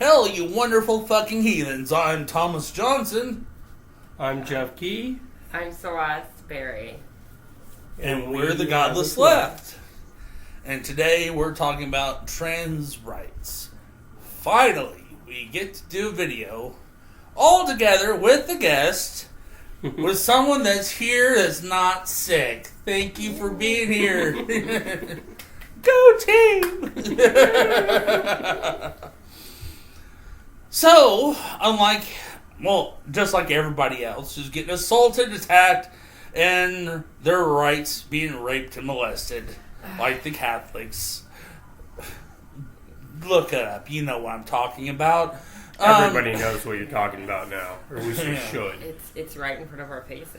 Hell, you wonderful fucking heathens. I'm Thomas Johnson. I'm Jeff Key. I'm Celeste Berry. And we're the Godless left. And today we're talking about trans rights. Finally, we get to do a video all together with the guest, with someone that's here that's not sick. Thank you for being here. Go team! So, just like everybody else who's getting assaulted, attacked, and their rights being raped and molested, like the Catholics. Look it up. You know what I'm talking about. Everybody knows what you're talking about now, or we should. It's right in front of our faces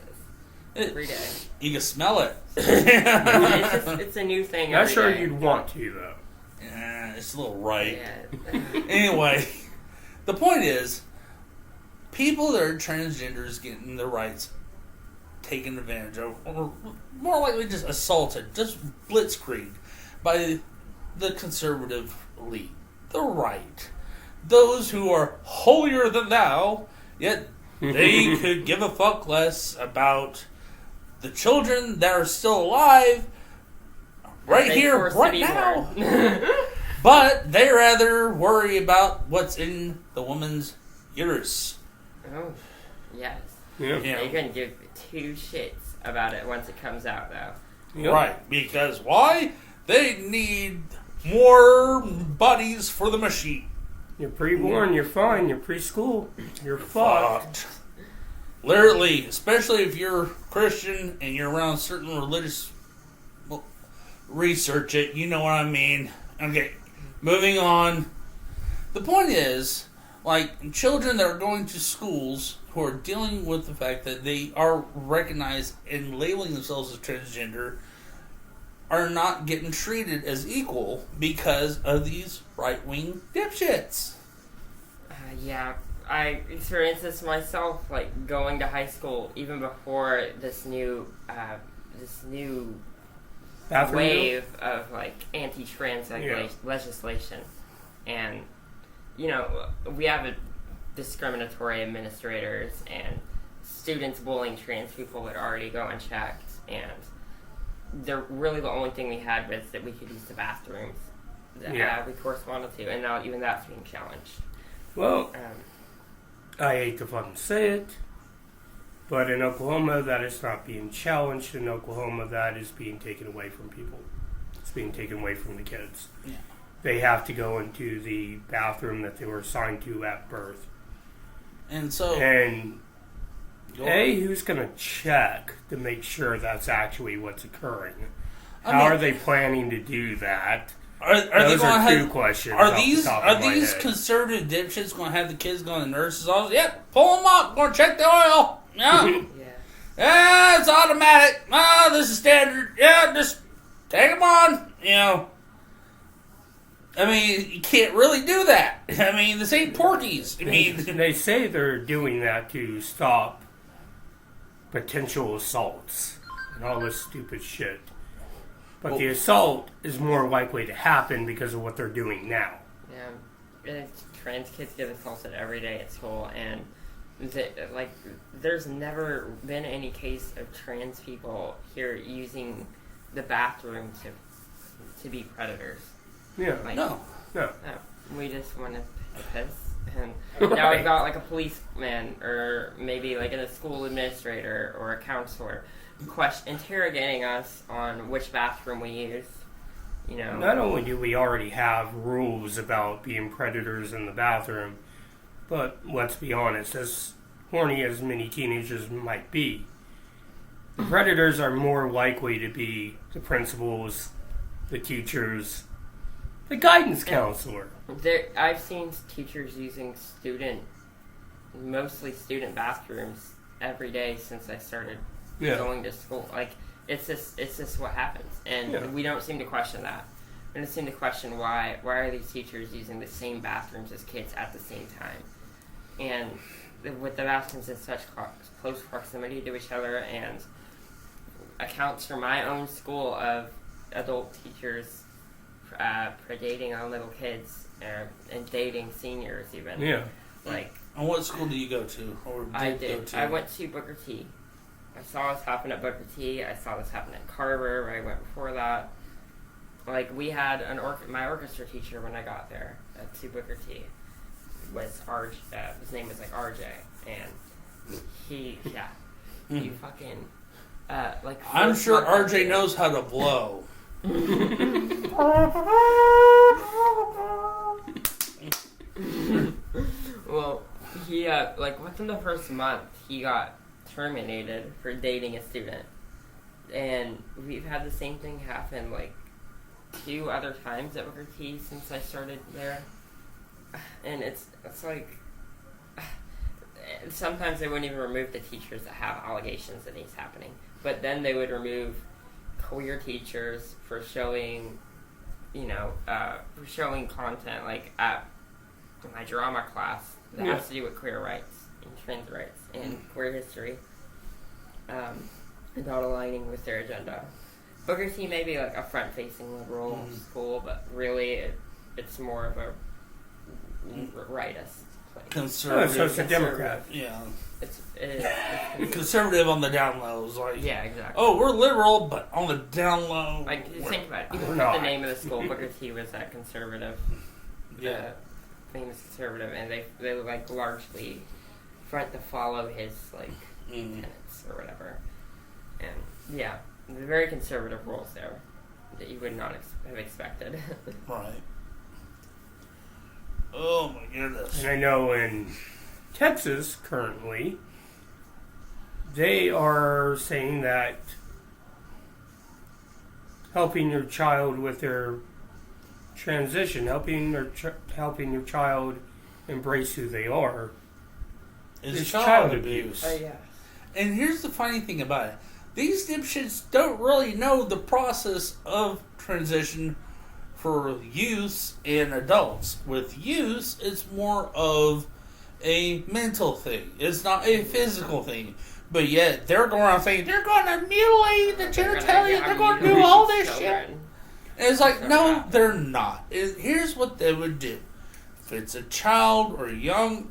every day. You can smell it. It's a new thing. Not every sure day. you'd want to, though. Yeah, it's a little right. Yeah. Anyway, the point is, people that are transgenders getting their rights taken advantage of, or more likely just assaulted, just blitzkrieg by the conservative elite, the right. Those who are holier than thou, yet they could give a fuck less about the children that are still alive right here, right now. But they rather worry about what's in the woman's uterus. Oh, yes. Yeah. They couldn't give two shits about it once it comes out, though. Yep. Right, because why? They need more bodies for the machine. You're pre-born, you're fine. You're preschool, you're fucked. Literally, especially if you're Christian and you're around certain religious... Well, research it, you know what I mean. Okay, moving on. The point is, like, children that are going to schools who are dealing with the fact that they are recognized and labeling themselves as transgender are not getting treated as equal because of these right-wing dipshits. Yeah, I experienced this myself, like, going to high school, even before this new Bathroom wave of, like, anti-trans legislation. And, you know, we have discriminatory administrators and students bullying trans people that are already go unchecked, and they're really the only thing we had was that we could use the bathrooms that we corresponded to, and now even that's being challenged. Well, I hate to fucking say it, but in Oklahoma that is not being challenged. In Oklahoma that is being taken away from people. It's being taken away from the kids. Yeah. They have to go into the bathroom that they were assigned to at birth. And so... And who's going to check to make sure that's actually what's occurring? How are they planning to do that? Those are two questions. Are these conservative dipshits going to have the kids go to the nurse's office? Yep, pull them up. Going to check the oil. Yeah. Yeah, it's automatic. This is standard. Yeah, just take them on. You know. I mean, you can't really do that. I mean, this ain't Porky's. I mean, they say they're doing that to stop potential assaults and all this stupid shit. But the assault is more likely to happen because of what they're doing now. Yeah, trans kids get assaulted every day at school, and there's never been any case of trans people here using the bathroom to be predators. Yeah. No. We just want to piss. And now we've got like a policeman or maybe like a school administrator or a counselor interrogating us on which bathroom we use. You know. Not only do we already have rules about being predators in the bathroom, but let's be honest, as horny as many teenagers might be, the predators are more likely to be the principals, the teachers, the guidance counselor. I've seen teachers using mostly student bathrooms every day since I started going to school. Like, it's just what happens, and we don't seem to question that. We don't seem to question why are these teachers using the same bathrooms as kids at the same time, and with the bathrooms in such close proximity to each other, and accounts for my own school of adult teachers predating on little kids and dating seniors even. Yeah. Like, And what school do you go to? Or I did did. go to? I went to Booker T. I saw this happen at Booker T. I saw this happen at Carver, where I went before that. Like, we had my orchestra teacher when I got there to Booker T. was RJ. His name was like RJ, and he fucking like. I'm sure RJ knows how to blow. Well, he like within the first month he got terminated for dating a student, and we've had the same thing happen like 2 other times at Booker T since I started there, and it's like sometimes they wouldn't even remove the teachers that have allegations that it's happening, but then they would remove queer teachers for showing, for showing content like at my drama class that has to do with queer rights and trans rights and queer history, and not aligning with their agenda. Booker T may be like a front-facing liberal school, but really it's more of a rightist place. Conservative. So it's a Democrat. Yeah. It's conservative on the down lows. Like, yeah, exactly. oh, we're liberal, but on the down low. Like, think about it. Even not. the name of the school, Booker T, was that conservative. Yeah. Famous conservative, and they like largely front to follow his like tenets or whatever. And yeah, very conservative rules there that you would not have expected. Right. Oh my goodness. And I know in Texas currently, they are saying that helping your child with their transition, helping your child embrace who they are, is child abuse. Yeah. And here's the funny thing about it. These dipshits don't really know the process of transition for youths and adults. With youths, it's more of a mental thing. It's not a physical thing. But yet, they're going around saying, they're going to mutilate the genitalia, they're going to do all this shit. And it's like, no, they're not. Here's what they would do. If it's a child or a young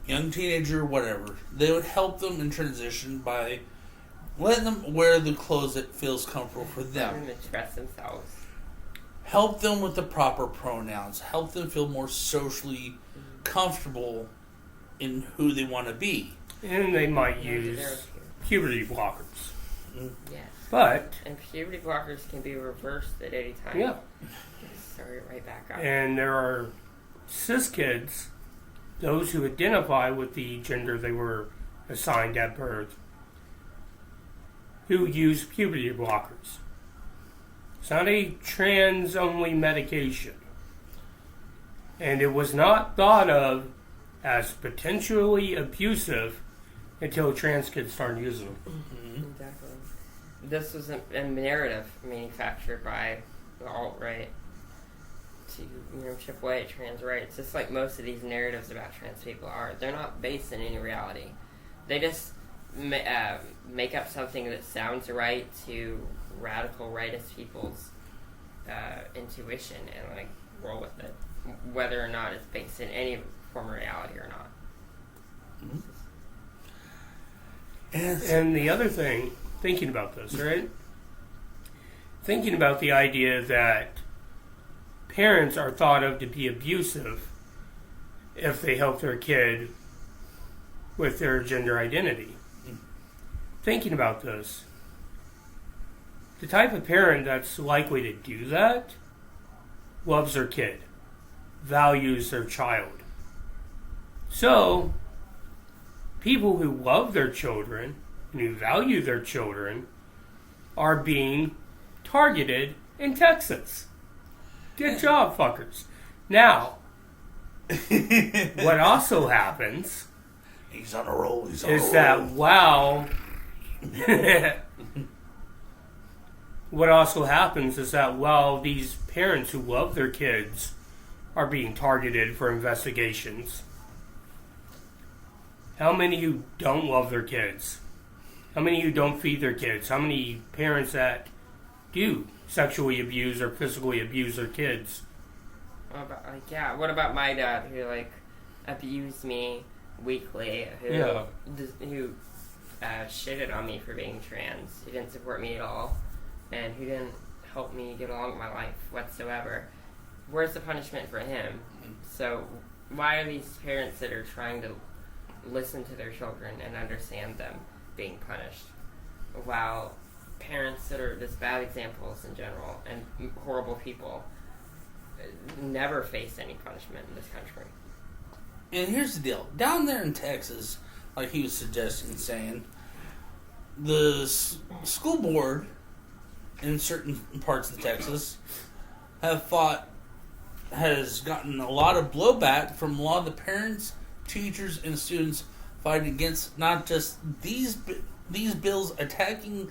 teenager, whatever, they would help them in transition by letting them wear the clothes that feels comfortable for them. Express themselves. Help them with the proper pronouns. Help them feel more socially comfortable in who they want to be. and they might use puberty blockers. Yeah. But and puberty blockers can be reversed at any time. yeah, Start right back up. and there are cis kids, those who identify with the gender they were assigned at birth, who use puberty blockers. It's not a trans-only medication. And it was not thought of as potentially abusive until trans kids started using them. Mm-hmm. Exactly. This was a narrative manufactured by the alt-right to chip away at trans rights. Just like most of these narratives about trans people are. They're not based in any reality. They just make up something that sounds right to radical rightist people's intuition and like roll with it, whether or not it's based in any form of reality or not. Mm-hmm. And the other thing, thinking about this, right? Thinking about the idea that parents are thought of to be abusive if they help their kid with their gender identity. Thinking about this, the type of parent that's likely to do that loves their kid, values their child. So, people who love their children and who value their children are being targeted in Texas. Good job, fuckers. Now, what also happens He's on a roll. is that while what also happens is that while these parents who love their kids are being targeted for investigations, how many who don't love their kids How many who don't feed their kids? How many parents that do sexually abuse or physically abuse their kids? What about my dad who abused me weekly? Who shitted on me for being trans? Who didn't support me at all, and who didn't help me get along with my life whatsoever? Where's the punishment for him? So why are these parents that are trying to listen to their children and understand them being punished, while parents that are just bad examples in general and horrible people never face any punishment in this country? And here's the deal. Down there in Texas, like he was suggesting, saying, the school board in certain parts of Texas has gotten a lot of blowback from a lot of the parents, teachers, and students fighting against not just these bills attacking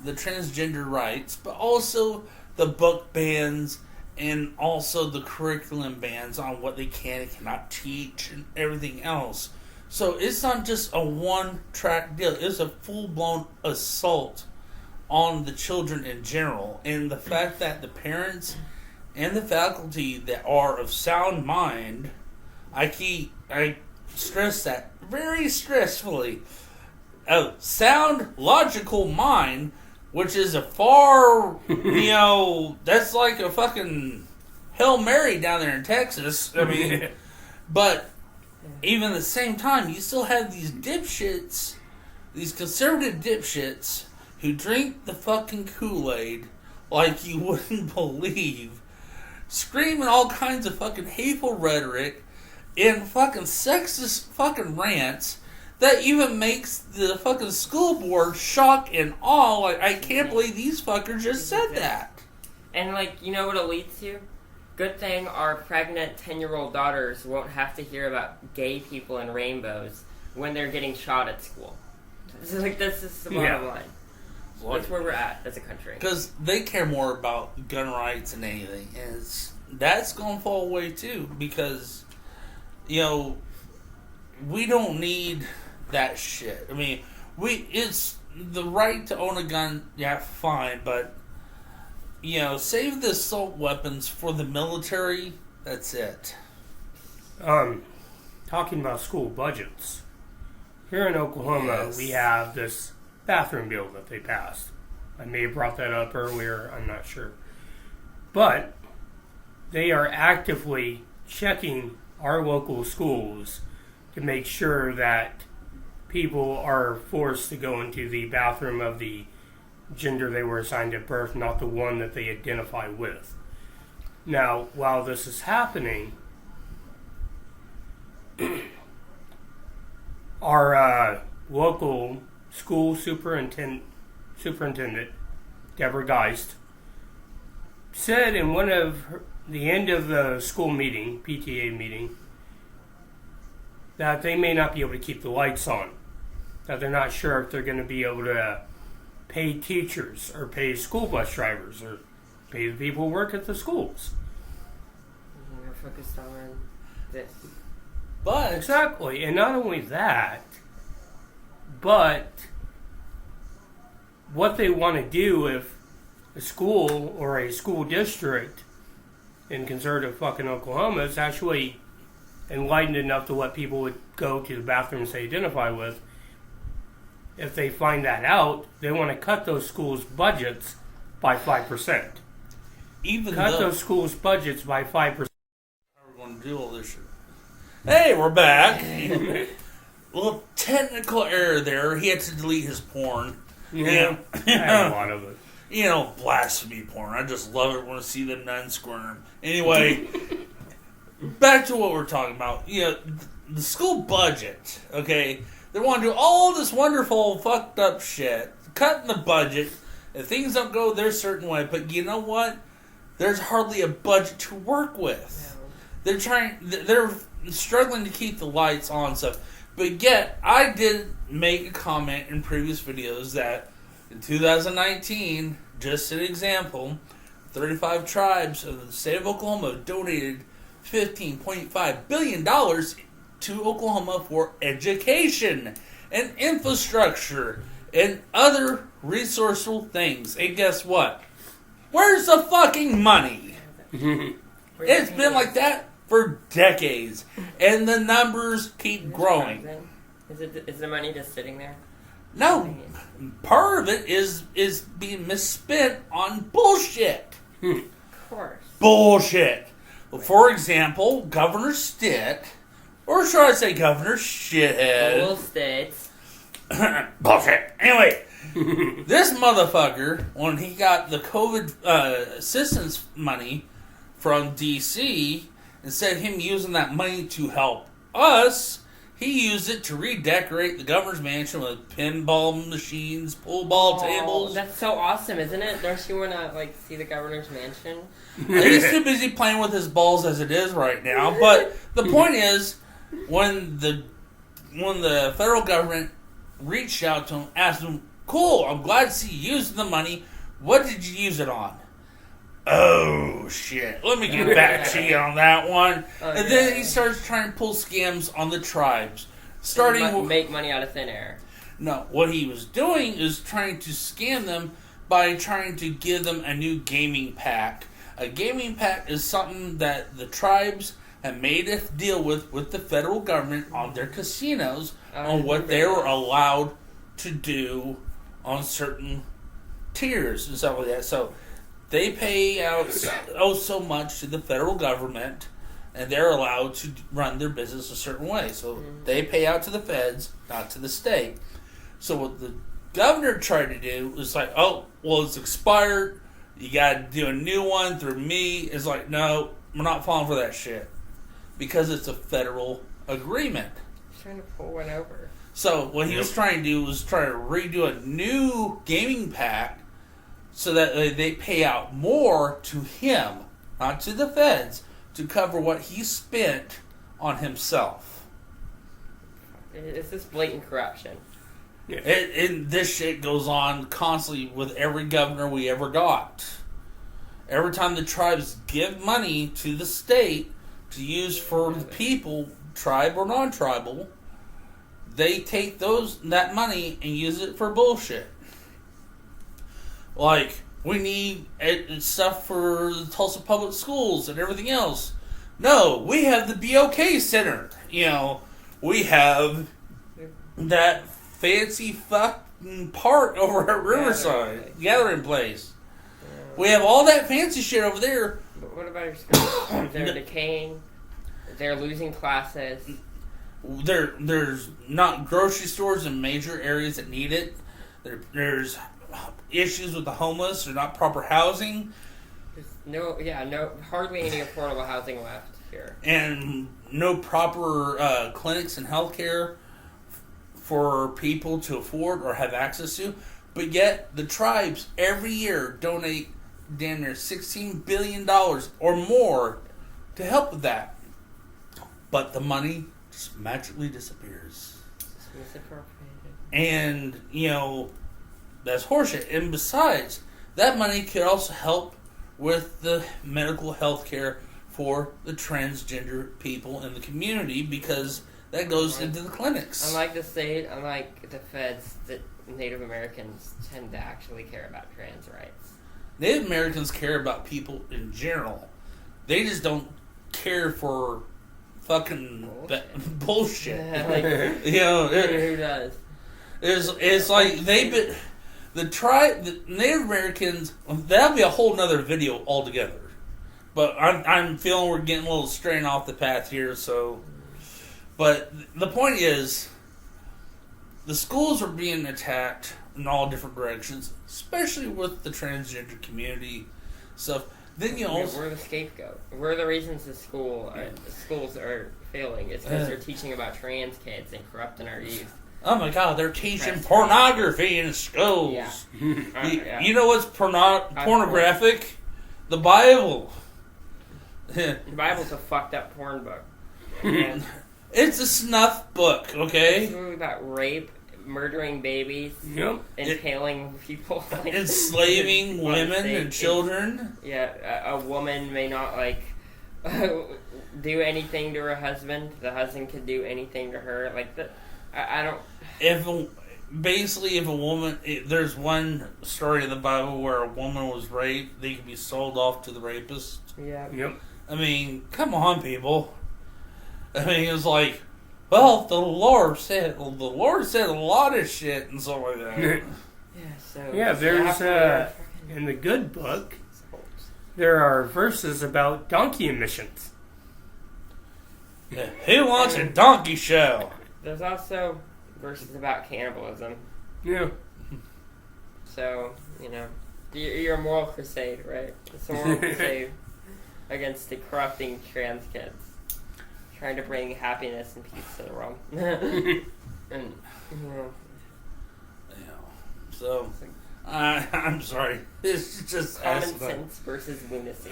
the transgender rights, but also the book bans and also the curriculum bans on what they can and cannot teach and everything else. So it's not just a one-track deal. It's a full-blown assault on the children in general. And the fact that the parents and the faculty that are of sound mind, I stress that very stressfully, a sound, logical mind, which is a far, that's like a fucking Hail Mary down there in Texas. I mean, but even at the same time, you still have these dipshits, these conservative dipshits, who drink the fucking Kool-Aid like you wouldn't believe, screaming all kinds of fucking hateful rhetoric and fucking sexist fucking rants that even makes the fucking school board shock and awe. Like, I can't believe these fuckers just said that. And, you know what it leads to? Good thing our pregnant 10-year-old daughters won't have to hear about gay people and rainbows when they're getting shot at school. This is the bottom line. That's where we're at as a country. Because they care more about gun rights than anything. And that's going to fall away, too. Because, we don't need that shit. I mean, it's the right to own a gun, yeah, fine, but save the assault weapons for the military. That's it. Talking about school budgets, here in Oklahoma, we have this bathroom bill that they passed. I may have brought that up earlier, I'm not sure. But they are actively checking our local schools to make sure that people are forced to go into the bathroom of the gender they were assigned at birth, not the one that they identify with. Now, while this is happening, our local school superintendent, Deborah Geist, said in one of the end of the school meeting, PTA meeting, that they may not be able to keep the lights on, that they're not sure if they're going to be able to pay teachers or pay school bus drivers or pay the people who work at the schools. We're focused on this. But exactly, and not only that, but what they want to do if a school or a school district in conservative fucking Oklahoma is actually enlightened enough to let people would go to the bathrooms they identify with. If they find that out, they want to cut those schools' budgets by 5%. Cut those schools' budgets by 5%. How we're going to do all this shit. Hey, we're back. A little technical error there. He had to delete his porn. Yeah, I have a lot of it. Blasphemy porn. I just love it when I see them nuns squirm. Anyway, back to what we're talking about. The school budget, okay? They want to do all this wonderful fucked up shit, cutting the budget, if things don't go their certain way. But you know what? There's hardly a budget to work with. No. They're struggling to keep the lights on and stuff. But yet, I did make a comment in previous videos that in 2019, just an example, 35 tribes of the state of Oklahoma donated $15.5 billion to Oklahoma for education and infrastructure and other resourceful things. And guess what? Where's the fucking money? It's been like that for decades, and the numbers keep growing. Is the money just sitting there? No, part of it is being misspent on bullshit. Of course. Bullshit. Well, for example, Governor Stitt, or should I say Governor Shithead? Bull states. Bullshit. Anyway, this motherfucker, when he got the COVID assistance money from D.C., instead of him using that money to help us, he used it to redecorate the governor's mansion with pinball machines, pool ball tables. That's so awesome, isn't it? Don't you want to see the governor's mansion? He's too busy playing with his balls as it is right now. But the point is, when the federal government reached out to him, asked him, "Cool, I'm glad to see you using the money. What did you use it on?" "Oh, shit. Let me get back to you on that one." And then he starts trying to pull scams on the tribes. Make money out of thin air. No, what he was doing is trying to scam them by trying to give them a new gaming pack. A gaming pack is something that the tribes have made a deal with the federal government on their casinos on what they were allowed to do on certain tiers and stuff like that. So they pay out so much to the federal government, and they're allowed to run their business a certain way. So they pay out to the feds, not to the state. So what the governor tried to do was like, "Oh, well, it's expired. You got to do a new one through me." It's like, no, we're not falling for that shit because it's a federal agreement. He's trying to pull one over. So what he was trying to do was try to redo a new gaming pack so that they pay out more to him, not to the feds, to cover what he spent on himself. It's just blatant corruption. Yeah. And this shit goes on constantly with every governor we ever got. Every time the tribes give money to the state to use for the people, tribe or non-tribal, they take that money and use it for bullshit. Like, we need stuff for the Tulsa Public Schools and everything else. No, we have the BOK Center. We have that fancy fucking park over at Riverside, Gathering Place. We have all that fancy shit over there. But what about your schools? They're decaying. They're losing classes. There's not grocery stores in major areas that need it. There's issues with the homeless. There's not proper housing. There's hardly any affordable housing left here. And no proper clinics and healthcare for people to afford or have access to. But yet, the tribes every year donate damn near $16 billion or more to help with that. But the money just magically disappears. It's misappropriated. And, that's horseshit. And besides, that money could also help with the medical health care for the transgender people in the community because that goes into the clinics. Unlike the state, unlike the feds, that Native Americans tend to actually care about trans rights. Native Americans care about people in general. They just don't care for fucking bullshit. Yeah, who does? It's like the Native Americans. That'll be a whole nother video altogether. But I'm feeling we're getting a little straying off the path here. So, but the point is, the schools are being attacked in all different directions, especially with the transgender community stuff. Then we're the scapegoat. We're the reasons the schools are failing. It's because they're teaching about trans kids and corrupting our youth. Oh my God, they're teaching pornography in schools. Yeah. You know what's pornographic? The Bible. The Bible's a fucked up porn book. It's a snuff book, okay? It's a movie about rape, murdering babies, impaling people, enslaving women and children. Yeah, a woman may not do anything to her husband. The husband could do anything to her. I don't. basically, if a woman, there's one story in the Bible where a woman was raped, they could be sold off to the rapist. Yeah. Yep. I mean, come on, people. I mean, it was like, well, the Lord said a lot of shit and stuff like that. Yeah. So. Yeah, there's in the good book, there are verses about donkey emissions. Yeah, who wants a donkey show? There's also verses about cannibalism. Yeah. So, you're a moral crusade, right? It's a moral crusade against the corrupting trans kids. Trying to bring happiness and peace to the world. And, So, I'm sorry. It's just common sense versus lunacy.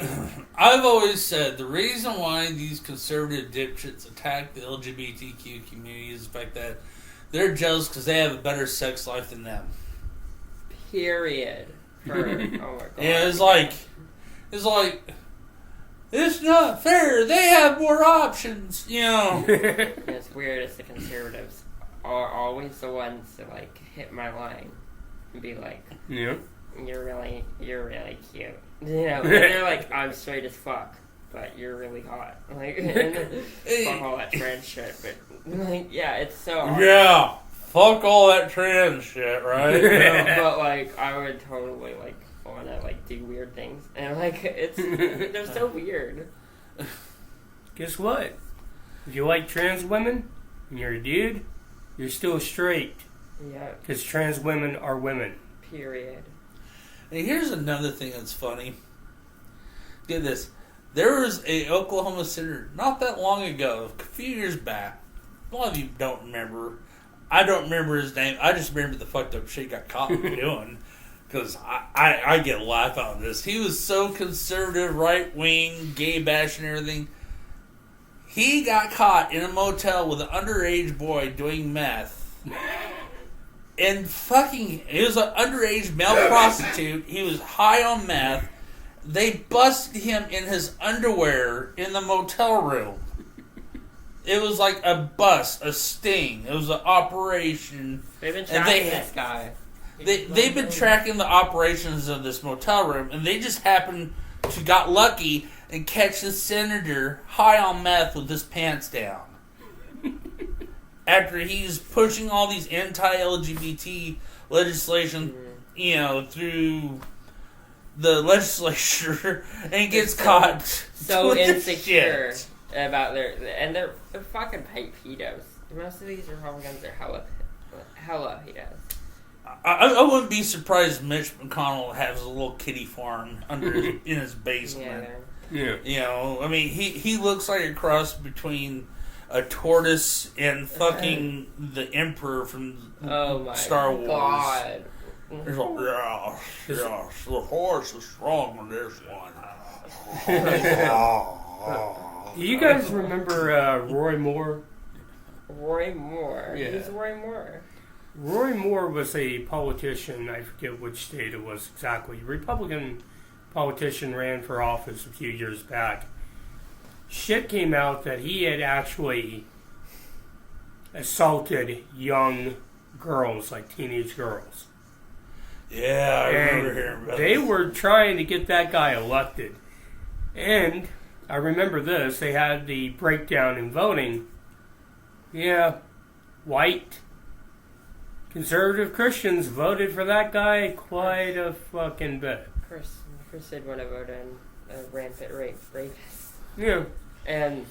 I've always said the reason why these conservative dipshits attack the LGBTQ community is the fact that they're jealous because they have a better sex life than them. Period. Oh my god. Yeah, it's like, it's not fair. They have more options, It's weird. It's the conservatives are always the ones to hit my line and be like, Yeah. You're really cute. And they're like, I'm straight as fuck, but you're really hot. Fuck all that trans shit. But yeah, it's so hard. Yeah, fuck all that trans shit, right? Yeah. But I would totally want to do weird things, and they're so weird. Guess what? If you like trans women and you're a dude, you're still straight. Yeah. Because trans women are women. Period. And here's another thing that's funny. Get this. There was a Oklahoma senator not that long ago, a few years back. A lot of you don't remember. I don't remember his name. I just remember the fucked up shit he got caught doing. Because I get a laugh out of this. He was so conservative, right-wing, gay bashing and everything. He got caught in a motel with an underage boy doing meth. And he was an underage male prostitute. He was high on meth. They busted him in his underwear in the motel room. It was like a bust, a sting. It was an operation. They've been tracking this guy. They've been tracking the operations of this motel room, and they just happened to got lucky and catch the senator high on meth with his pants down. After he's pushing all these anti-LGBT legislation, through the legislature, and gets caught so insecure shit. About they're fucking pedos. Most of these Republicans are hella pedos. I wouldn't be surprised if Mitch McConnell has a little kitty farm in his basement. Yeah. I mean, he looks like a cross between a tortoise and fucking the Emperor from Star Wars. God. He's like, yeah, the horse is strong on this one. Do you guys remember Roy Moore? Roy Moore? Yeah. Who's Roy Moore? Roy Moore was a politician, I forget which state it was exactly. Republican politician, ran for office a few years back. Shit came out that he had actually assaulted young girls, like teenage girls. Yeah, I remember hearing about They this. were trying to get that guy elected. And I remember this, they had the breakdown in voting. Yeah, white conservative Christians voted for that guy quite a fucking bit. Chris did want to vote in a rampant rapist. Yeah. And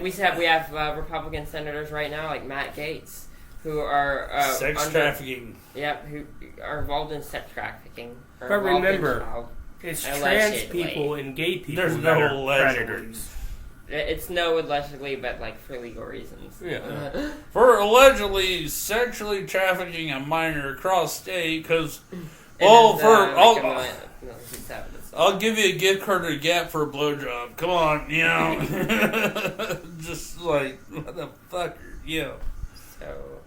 we said, we have Republican senators right now, like Matt Gaetz, who are sex trafficking. Yep, who are involved in sex trafficking. But remember, it's trans people and gay people There's that no are predators. It's no allegedly, but for legal reasons. Yeah. For allegedly sexually trafficking a minor across state, because I'll give you a gift card to Gap for a blowjob. Come on, just like what the fucker, So,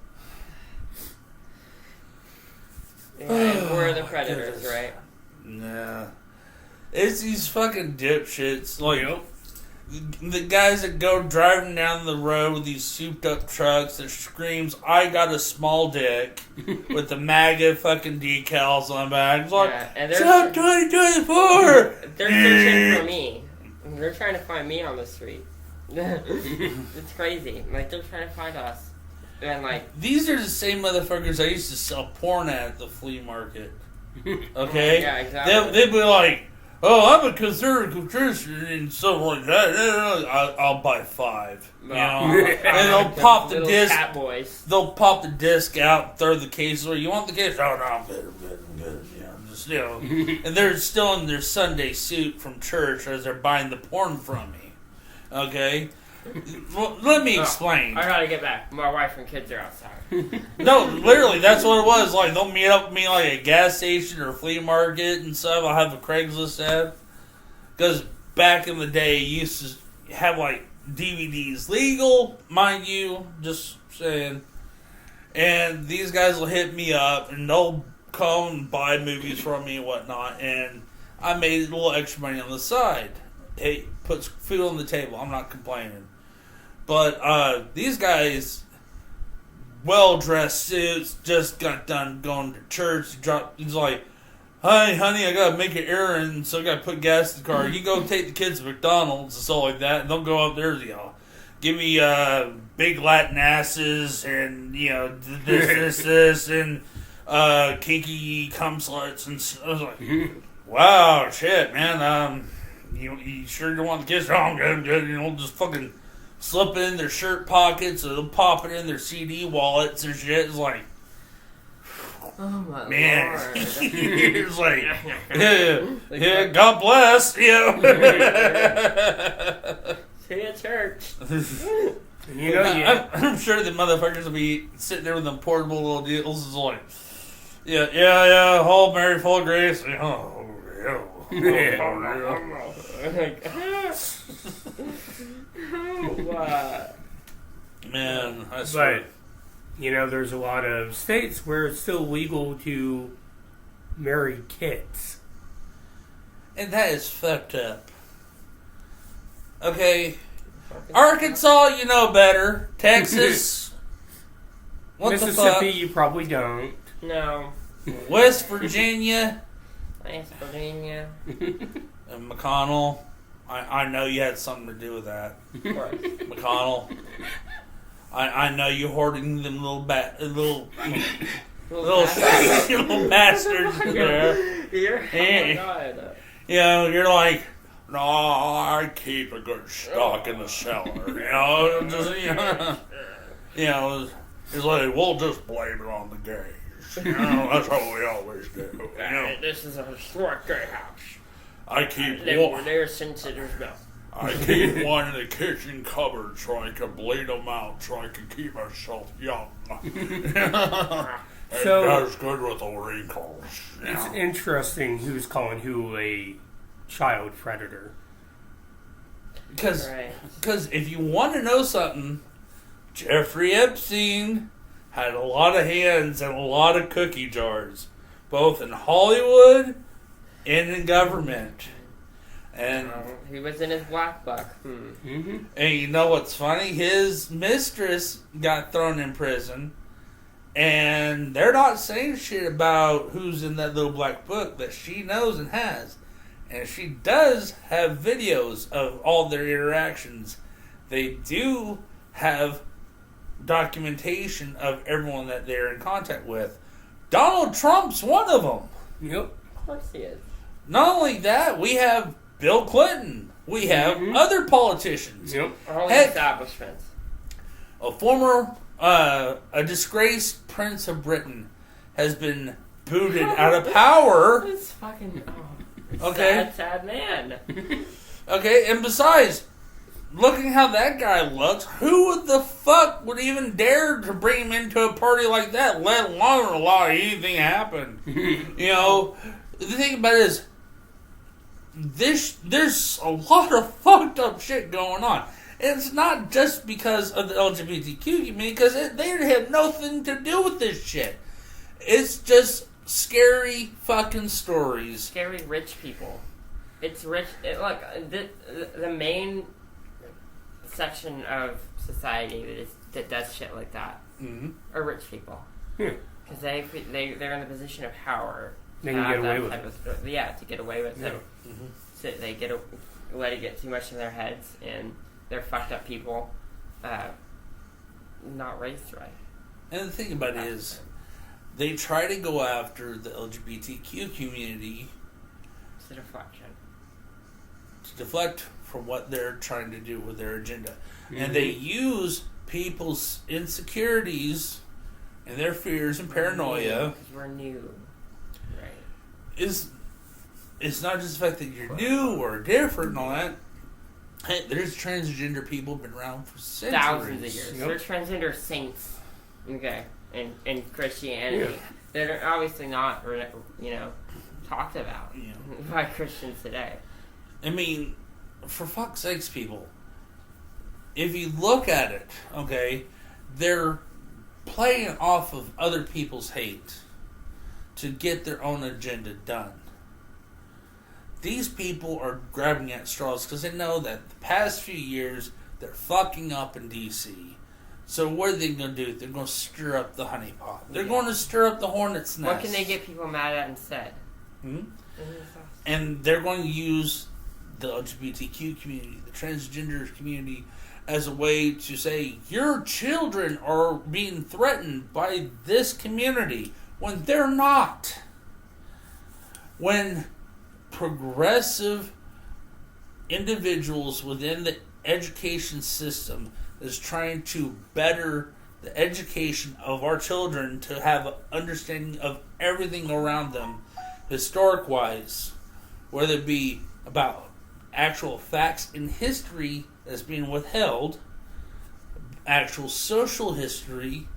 we're the predators, right? Nah, it's these fucking dipshits. Like, the guys that go driving down the road with these souped up trucks that screams, "I got a small dick," with the MAGA fucking decals on the back. It's like, and "Stop 2024!" They're searching for me. They're trying to find me on the street. It's crazy. Like, they're trying to find us. And, like... These are the same motherfuckers I used to sell porn at the flea market. Okay? Yeah, exactly. They'd be like, "Oh, I'm a conservative Christian," and stuff like that. I'll buy 5. You know? And they'll pop the disc. Cat boys. They'll pop the disc out, throw the case away. "You want the case?" "Oh, no, I'm good. You know, just, you know. And they're still in their Sunday suit from church as they're buying the porn from me. Okay? Well, let me explain. I gotta get back. My wife and kids are outside. No, literally, that's what it was. Like, they'll meet up with me like a gas station or a flea market and stuff. I'll have a Craigslist ad. Because back in the day, you used to have, like, DVDs legal, mind you, just saying. And these guys will hit me up, and they'll come and buy movies from me and whatnot. And I made a little extra money on the side. Hey, puts food on the table. I'm not complaining. But these guys, well-dressed suits, just got done going to church. He's like, "Hi, honey, I gotta make an errand, so I gotta put gas in the car. You go take the kids to McDonald's," and stuff like that. And they'll go up there, you know, "Give me big Latin asses, and, you know, this, and kinky cum sluts." And I was like, "Wow, shit, man. You sure you want the kids?" "Oh, I'm good. You know, just fucking slip it in their shirt pockets, or they'll pop it in their CD wallets and shit." It's like, Oh my man. Lord. It's like, yeah, God bless, you know. See you at church. You know, I'm sure the motherfuckers will be sitting there with them portable little deals. It's like, yeah, Hail Mary, full of grace. Oh, man, I swear. but, you know, there's a lot of states where it's still legal to marry kids. And that is fucked up. Okay, Arkansas, you know better. Texas, what the fuck? Mississippi, you probably don't. No. West Virginia, West Virginia. and McConnell. I know you had something to do with that. Of course. McConnell. I know you hoarding them little little bastards in there. Oh my God. You know, you're like, "No, I keep a good stock in the cellar." You know, just, you know, it's like, "We'll just blame it on the gays." You know, that's how we always do. You know, This is a historic gay house. I keep Lived over there since it was built. I keep one in the kitchen cupboard so I can bleed them out, so I can keep myself young. It does good with the wrinkles. It's interesting who's calling who a child predator. Because if you want to know something, Jeffrey Epstein had a lot of hands and a lot of cookie jars, both in Hollywood and in government. And he was in his black book. Mm-hmm. And you know what's funny? His mistress got thrown in prison, and they're not saying shit about who's in that little black book that she knows and has. And she does have videos of all their interactions. They do have documentation of everyone that they're in contact with. Donald Trump's one of them. Yep. Of course he is. Not only that, we have Bill Clinton. We have other politicians. Yep. All Heck, establishments. a former, a disgraced Prince of Britain has been booted out of power. This fucking Okay. sad man. Okay, and besides, looking how that guy looks, who the fuck would even dare to bring him into a party like that, let alone allow anything to happen? You know, the thing about it is, there's a lot of fucked up shit going on. And it's not just because of the LGBTQ community, because they have nothing to do with this shit. It's just scary fucking stories. Scary rich people. It's rich. Look, the main section of society that does shit like that are rich people. Because they're in the position of power. They can get away with it. To get away with it. So they let it get too much in their heads, and they're fucked up people, not raised right. And the thing about it is, they try to go after the LGBTQ community. It's a deflection. To deflect from what they're trying to do with their agenda. And they use people's insecurities and their fears and paranoia. Because we're new. Right. It's not just the fact that you're new or different and all that. Hey, there's transgender people been around for centuries. Thousands of years. They're transgender saints. Okay. In Christianity. Yeah. They're obviously not, talked about by Christians today. I mean, for fuck's sakes, people. If you look at it, okay, they're playing off of other people's hate to get their own agenda done. These people are grabbing at straws because they know that the past few years they're fucking up in D.C. So what are they going to do? They're going to stir up the honeypot. They're going to stir up the hornet's nest. What can they get people mad at instead? And they're going to use the LGBTQ community, the transgender community, as a way to say, your children are being threatened by this community, when they're not. When progressive individuals within the education system is trying to better the education of our children to have an understanding of everything around them, historic-wise, whether it be about actual facts in history that's being withheld, actual social history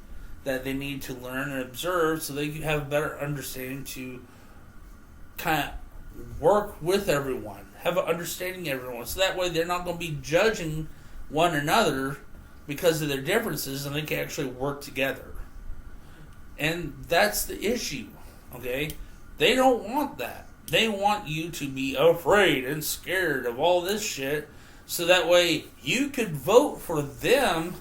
that they need to learn and observe so they can have a better understanding to kind of work with everyone, have an understanding of everyone, so that way they're not going to be judging one another because of their differences, and they can actually work together. And that's the issue, okay? They don't want that. They want you to be afraid and scared of all this shit, so that way you could vote for them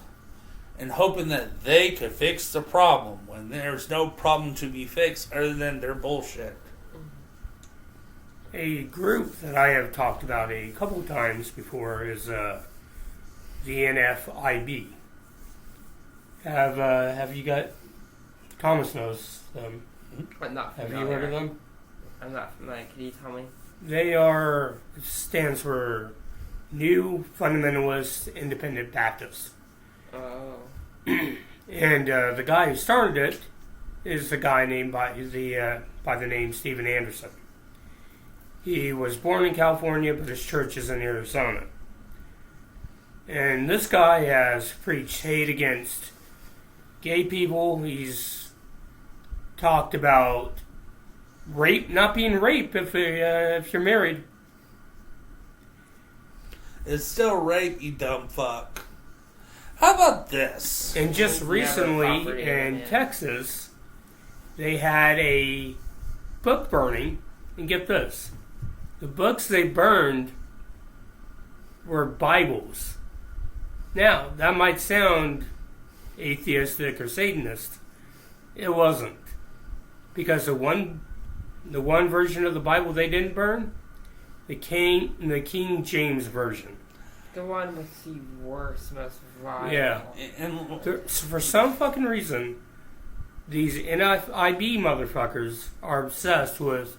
and hoping that they could fix the problem when there's no problem to be fixed other than their bullshit. A group that I have talked about a couple times before is the NFIB. Have you got... Thomas knows them. I'm not Have familiar. you heard of them? I'm not familiar. Can you tell me? They are... It stands for New Fundamentalist Independent Baptists. Oh. And the guy who started it is the guy named by the name Steven Anderson. He was born in California, but his church is in Arizona. And this guy has preached hate against gay people. He's talked about rape, not being rape if you're married. It's still rape, you dumb fuck. How about this? And just recently in Texas, they had a book burning. And get this. The books they burned were Bibles. Now, that might sound atheistic or Satanist. It wasn't. Because the one version of the Bible they didn't burn, the King James Version. The one with the worst, most vile. Yeah. And for some fucking reason, these NFIB motherfuckers are obsessed with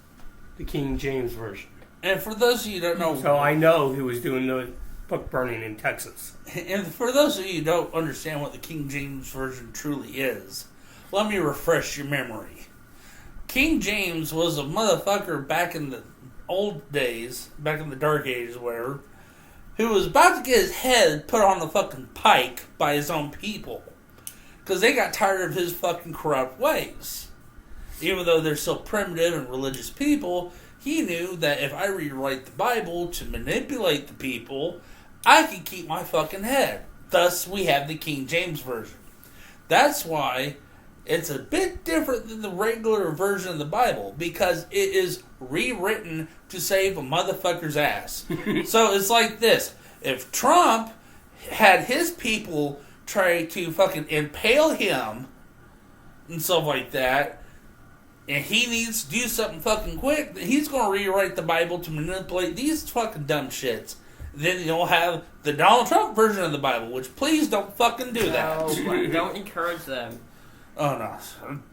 the King James Version. And for those of you who don't know... So I know who was doing the book burning in Texas. And for those of you who don't understand what the King James Version truly is, let me refresh your memory. King James was a motherfucker back in the old days, back in the dark ages, whatever, who was about to get his head put on the fucking pike by his own people. Because they got tired of his fucking corrupt ways. Even though they're still primitive and religious people, he knew that if I rewrite the Bible to manipulate the people, I could keep my fucking head. Thus, we have the King James Version. That's why it's a bit different than the regular version of the Bible, because it is rewritten to save a motherfucker's ass. So it's like this. If Trump had his people try to fucking impale him and stuff like that, and he needs to do something fucking quick, he's going to rewrite the Bible to manipulate these fucking dumb shits. Then you'll have the Donald Trump version of the Bible, which please don't fucking do that. No, don't encourage them. Oh, no.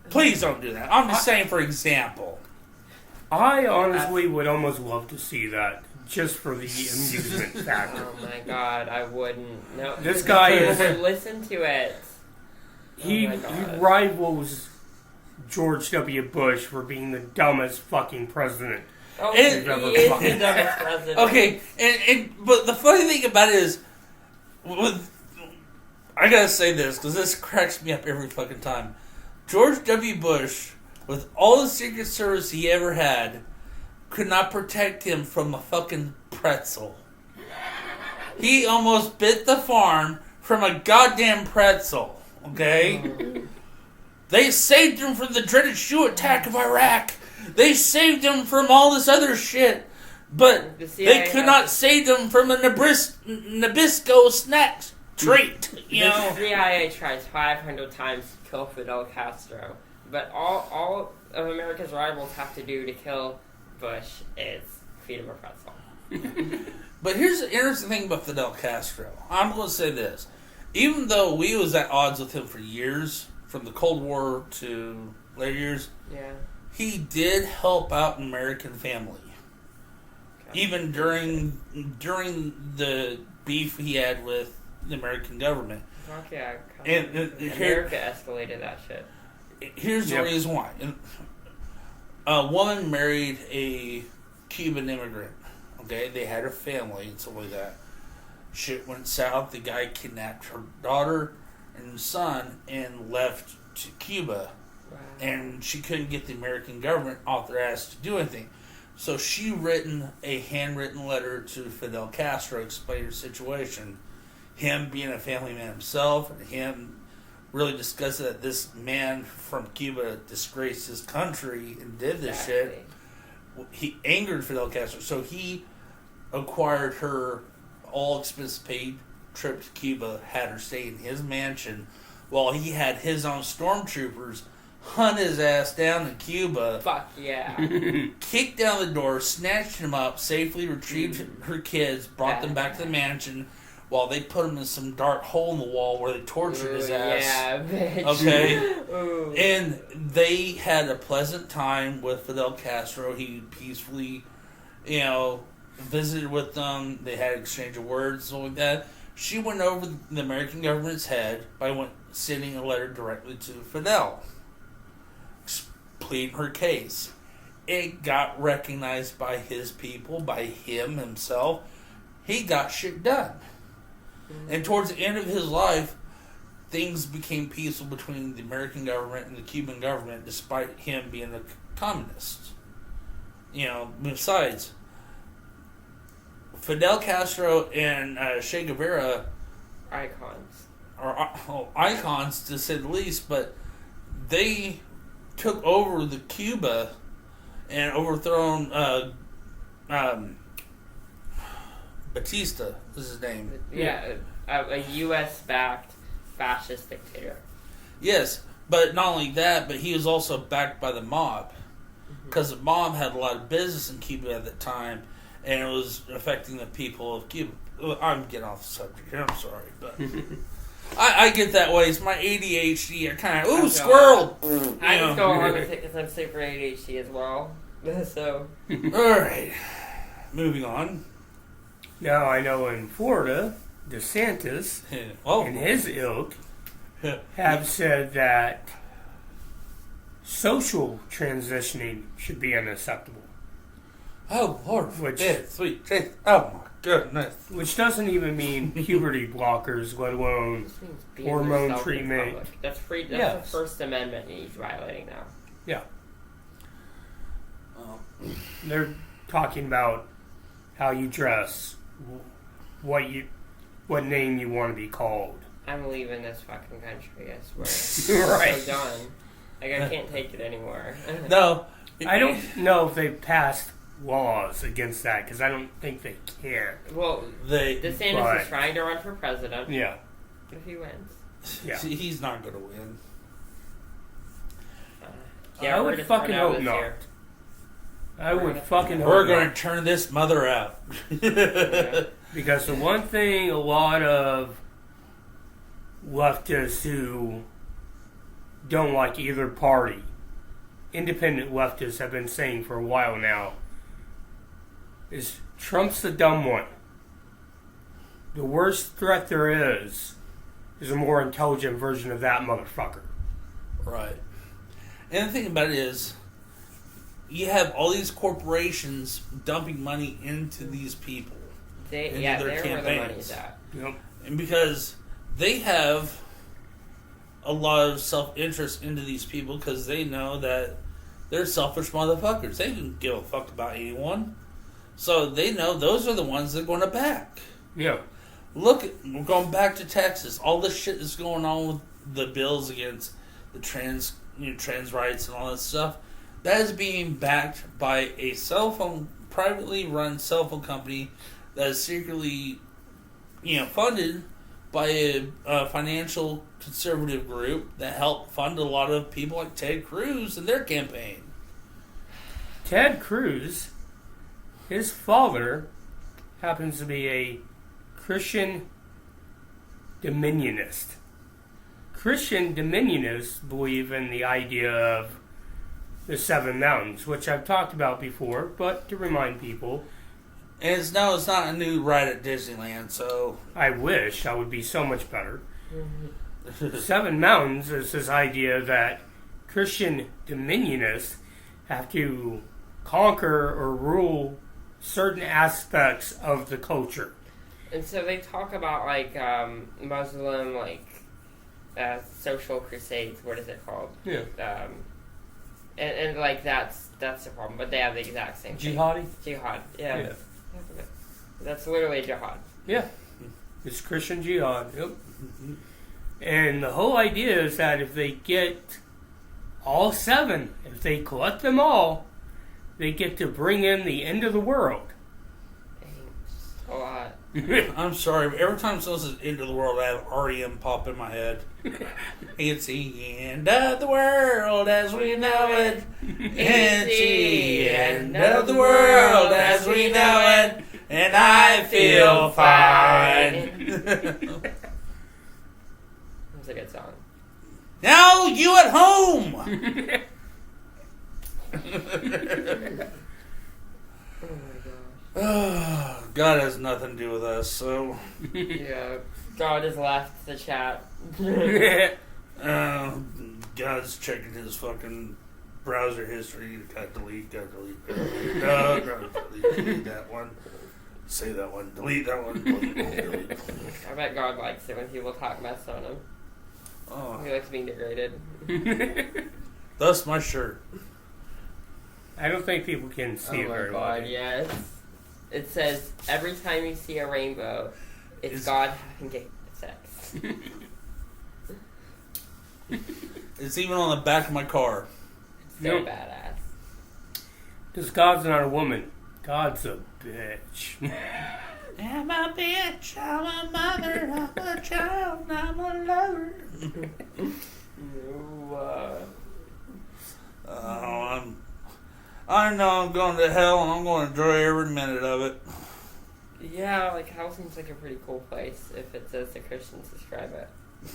Please don't do that. I'm just saying for example. I honestly would almost love to see that, just for the amusement factor. Oh my god, I wouldn't. No, This guy is... Listen to it. He rivals George W. Bush for being the dumbest fucking president. Oh, he is the dumbest president. Okay, but the funny thing about it is, I gotta say this, because this cracks me up every fucking time. George W. Bush, with all the Secret Service he ever had, could not protect him from a fucking pretzel. He almost bit the farm from a goddamn pretzel, okay? They saved him from the dreaded shoe attack of Iraq. They saved him from all this other shit. But they could not save him from a Nabisco snack treat. The CIA tried 500 times to kill Fidel Castro. But all of America's rivals have to do to kill Bush is feed him a pretzel. But here's the interesting thing about Fidel Castro. I'm going to say this. Even though we was at odds with him for years, from the Cold War to later years, he did help out an American family. Okay. Even during the beef he had with the American government. Okay, America escalated that shit. Here's the reason why. A woman married a Cuban immigrant. Okay, they had a family and stuff like that. Shit went south. The guy kidnapped her daughter and son and left to Cuba. Wow. And she couldn't get the American government off their ass to do anything. So she written a handwritten letter to Fidel Castro explaining her situation. Him being a family man himself, and him really discussing that this man from Cuba disgraced his country and did this shit. He angered Fidel Castro, so he acquired her all expense paid trip to Cuba, had her stay in his mansion, while he had his own stormtroopers hunt his ass down to Cuba. Fuck yeah. Kicked down the door, snatched him up, safely retrieved her kids, brought them back to the mansion, while they put him in some dark hole in the wall where they tortured his ass. Yeah, bitch. Okay? Ooh. And they had a pleasant time with Fidel Castro. He peacefully, visited with them. They had an exchange of words, something like that. She went over the American government's head by sending a letter directly to Fidel, pleading her case. It got recognized by his people, by him himself. He got shit done. Mm-hmm. And towards the end of his life, things became peaceful between the American government and the Cuban government, despite him being a communist. Besides, Fidel Castro and Che Guevara are icons, to say the least, but they took over the Cuba and overthrown Batista is his name. Yeah, a U.S.-backed fascist dictator. Yes, but not only that, but he was also backed by the mob. Because the mob had a lot of business in Cuba at the time, and it was affecting the people of Cuba. I'm getting off the subject here, I'm sorry, but I get that way. It's my ADHD. I kind of, squirrel! I just go along with it because I'm super ADHD as well. So. Alright, moving on. Now, I know in Florida, DeSantis and his ilk have said that social transitioning should be unacceptable. Oh, Lord, sweet. Oh, my goodness. Which doesn't even mean puberty blockers, let alone hormone treatment. That's free. That's the First Amendment he's violating now. Yeah. They're talking about how you dress, what name you want to be called. I'm leaving this fucking country, I swear. Right. I'm so done. I can't take it anymore. No. I don't know if they passed laws against that because I don't think they can. Well, DeSantis is trying to run for president. Yeah. If he wins. Yeah. See, he's not going to win. I would fucking hope not. I would fucking hope not. We're going to turn this mother out. Because the one thing a lot of leftists who don't like either party, independent leftists, have been saying for a while now, is Trump's the dumb one. The worst threat there is a more intelligent version of that motherfucker. Right. And the thing about it is, you have all these corporations dumping money into these people. They're where the money's at. Yep. And because they have a lot of self-interest into these people because they know that they're selfish motherfuckers. They don't give a fuck about anyone. So they know those are the ones they're going to back. Yeah. Look, we're going back to Texas. All this shit that's going on with the bills against the trans rights and all that stuff. That is being backed by a privately run cell phone company that is secretly, funded by a financial conservative group that helped fund a lot of people like Ted Cruz and their campaign. Ted Cruz, his father happens to be a Christian dominionist. Christian dominionists believe in the idea of the Seven Mountains, which I've talked about before, but to remind people. And it's not a new ride at Disneyland, so... I wish I would be so much better. The Seven Mountains is this idea that Christian dominionists have to conquer or rule certain aspects of the culture. And so they talk about, Muslim, social crusades. What is it called? Yeah. And that's the problem. But they have the exact same thing. Jihad, yeah. That's literally jihad. Yeah. It's Christian jihad. Yep. And the whole idea is that if they get all seven, if they collect them all, they get to bring in the end of the world. A lot. I'm sorry, but every time someone says end of the world, I have REM pop in my head. It's the end of the world as we know it. It's the end of the world as we know it. And I feel fine. That's a good song. Now you at home. Oh my gosh. God has nothing to do with us, so... Yeah, God has left the chat. God's checking his fucking browser history. Got delete. No, delete that one. Say that one. Delete that one. Delete. I bet God likes it when people talk mess on him. Oh. He likes being degraded. Thus my shirt. I don't think people can see it very well. Oh my God, yes. It says, every time you see a rainbow, it's God having gay sex. It's even on the back of my car. It's so badass. Because God's not a woman. God's a bitch. I'm a bitch, I'm a mother, I'm a child, I'm a lover. I know I'm going to hell and I'm going to enjoy every minute of it. Yeah, hell seems like a pretty cool place if it says the Christians describe it.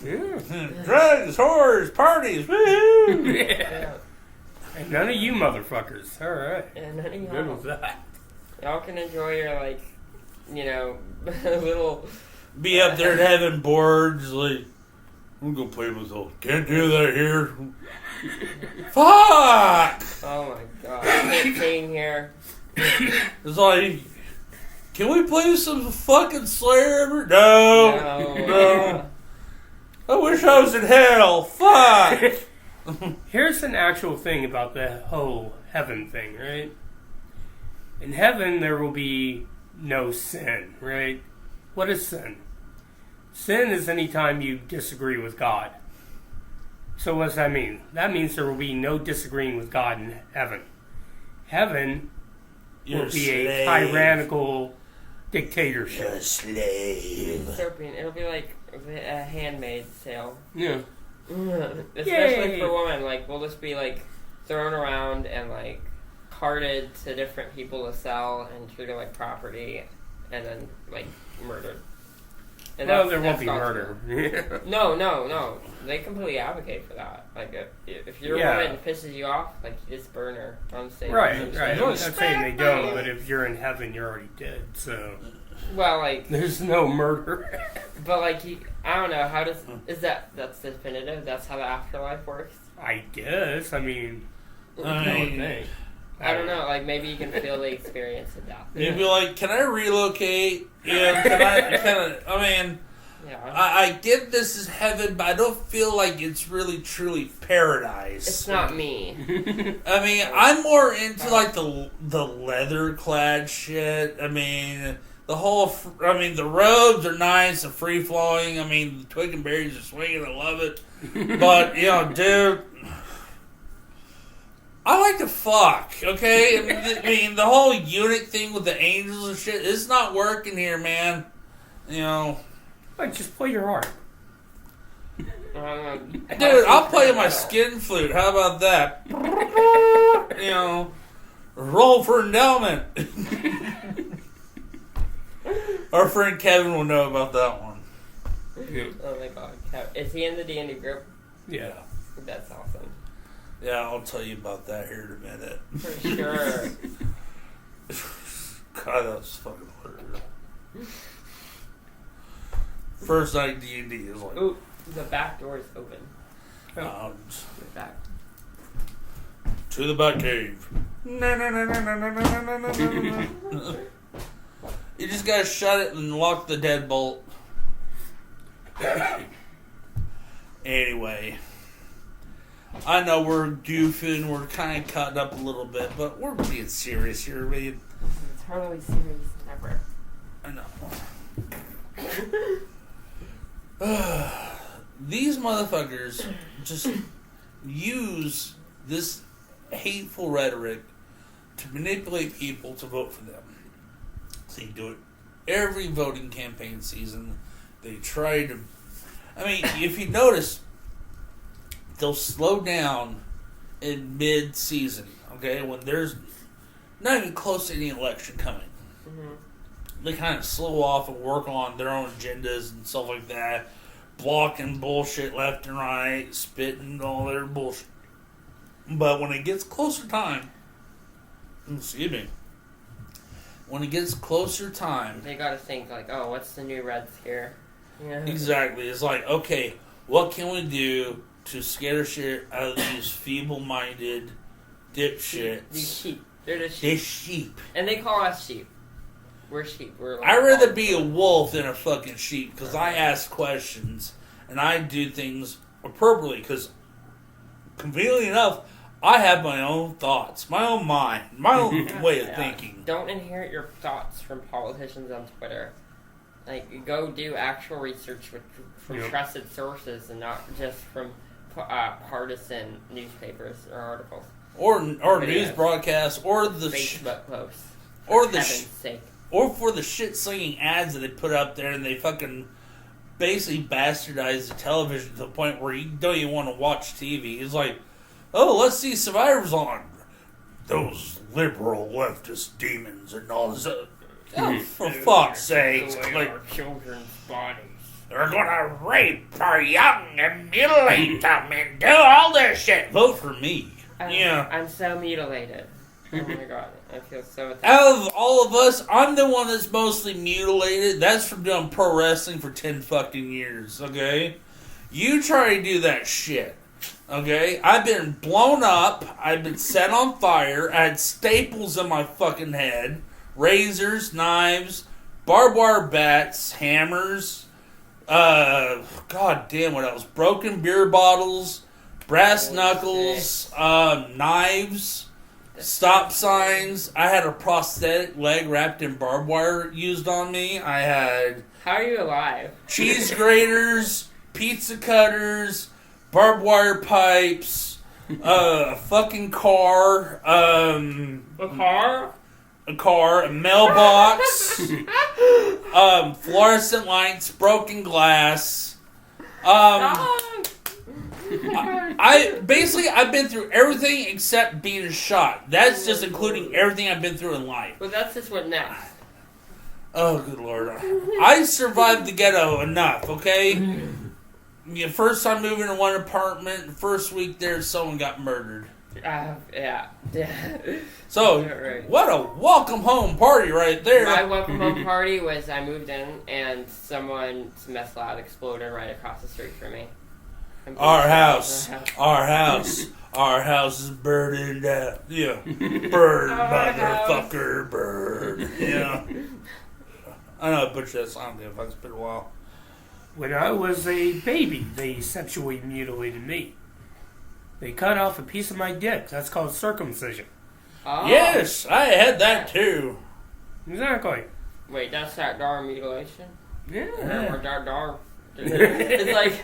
Yeah. Drugs, whores, parties, woohoo! Yeah. And none of you motherfuckers. Alright. And none of y'all. Good with that. Y'all can enjoy your, little... Be up there having boards, I'm going to play myself. Can't do that here. Fuck! Oh my God. I can't sing here. It's like, can we play some fucking Slayer? No. I wish I was in hell. Fuck! Here's an actual thing about the whole heaven thing, right? In heaven, there will be no sin, right? What is sin? Sin is any time you disagree with God. So what does that mean? That means there will be no disagreeing with God in heaven. Heaven You're will be a a slave. tyrannical dictatorship. You're a slave. Dystopian. It'll be like a Handmaid's Tale. Yeah. Especially for women. Like, we'll just be, like, thrown around and, like, carted to different people to sell and treated like property and then, like, murdered. And Well, there won't be murder. No. They completely advocate for that. Like, if your woman pisses you off, like, you just burn her on stage. Right. I'm not saying they don't, but if you're in heaven, you're already dead, so... Well, like... There's no murder. But, like, I don't know, how does... That's definitive? That's how the afterlife works? I guess. I mean... I don't know, like, maybe you can feel the experience of death. You'd be like, can I relocate? Yeah, I get this is heaven, but I don't feel like it's really, truly paradise. It's not me. I mean, I'm more into, like, the leather-clad shit. I mean, the robes are nice and free-flowing. I mean, the twig and berries are swinging. I love it. But, dude... I like to fuck, okay? I mean, the whole eunuch thing with the angels and shit, it's not working here, man. Like, just play your harp. Dude, I'll play my skin flute. How about that? Roll for endowment. Our friend Kevin will know about that one. Yeah. Oh my god. Is he in the D&D group? Yeah. That's awesome. Yeah, I'll tell you about that here in a minute. For sure. God, that was fucking hilarious. First night D&D is like... Ooh, the back door is open. Oh. The back. To the back cave. You just gotta shut it and lock the deadbolt. Anyway... I know we're goofing, we're kind of cutting up a little bit, but we're being serious here, man. Totally serious, never. I know. These motherfuckers just use this hateful rhetoric to manipulate people to vote for them. So you do it every voting campaign season. They try to... I mean, if you notice... They'll slow down in mid-season, okay? When there's not even close to any election coming. Mm-hmm. They kind of slow off and work on their own agendas and stuff like that. Blocking bullshit left and right, spitting all their bullshit. But when it gets closer time, when it gets closer time... They gotta think like, oh, what's the new red scare? Yeah. Exactly. It's like, okay, what can we do to scare shit out of these feeble-minded dipshits? These sheep. They're the sheep. They're sheep. And they call us sheep. We're sheep. We're like, I'd rather be a wolf than a fucking sheep, because I ask questions, and I do things appropriately, because, conveniently enough, I have my own thoughts, my own mind, my own way of thinking. Don't inherit your thoughts from politicians on Twitter. Like, go do actual research from trusted sources and not just from partisan newspapers or articles. Or news broadcasts, or the... Facebook posts. Or for the... heaven's sake. Or for the shit-slinging ads that they put up there, and they fucking basically bastardize the television to the point where you don't even want to watch TV. It's like, oh, let's see Survivor's on. Those liberal leftist demons and all this. Oh, for fuck's sake. Like, our children's bodies. They're gonna rape our young and mutilate them and do all this shit. Vote for me. I'm so mutilated. Oh my god, I feel so attacked. Out of all of us, I'm the one that's mostly mutilated. That's from doing pro wrestling for 10 fucking years, okay? You try to do that shit, okay? I've been blown up. I've been set on fire. I had staples in my fucking head. Razors, knives, barbed wire bats, hammers. God damn, what else? Broken beer bottles, brass knuckles, knives. Stop signs. I had a prosthetic leg wrapped in barbed wire used on me. I had... How are you alive? Cheese graters, pizza cutters, barbed wire pipes, a fucking car. A car? a car, a mailbox, fluorescent lights, broken glass. I've been through everything except being shot. That's just including everything I've been through in life. Well, that's just what next. Oh, good Lord. I survived the ghetto enough, okay? First time moving to one apartment, first week there, someone got murdered. Yeah. So, right. What a welcome home party right there. My welcome home party was I moved in and someone's meth lab exploded right across the street from me. Our house is burning down. Yeah. Burn, motherfucker, burn. Yeah. I know I butchered that song there, but it's been a while. When I was a baby, they sexually mutilated me. They cut off a piece of my dick. That's called circumcision. Oh. Yes, I had that too. Exactly. Wait, that's that darn mutilation? Yeah. Or dar. It's like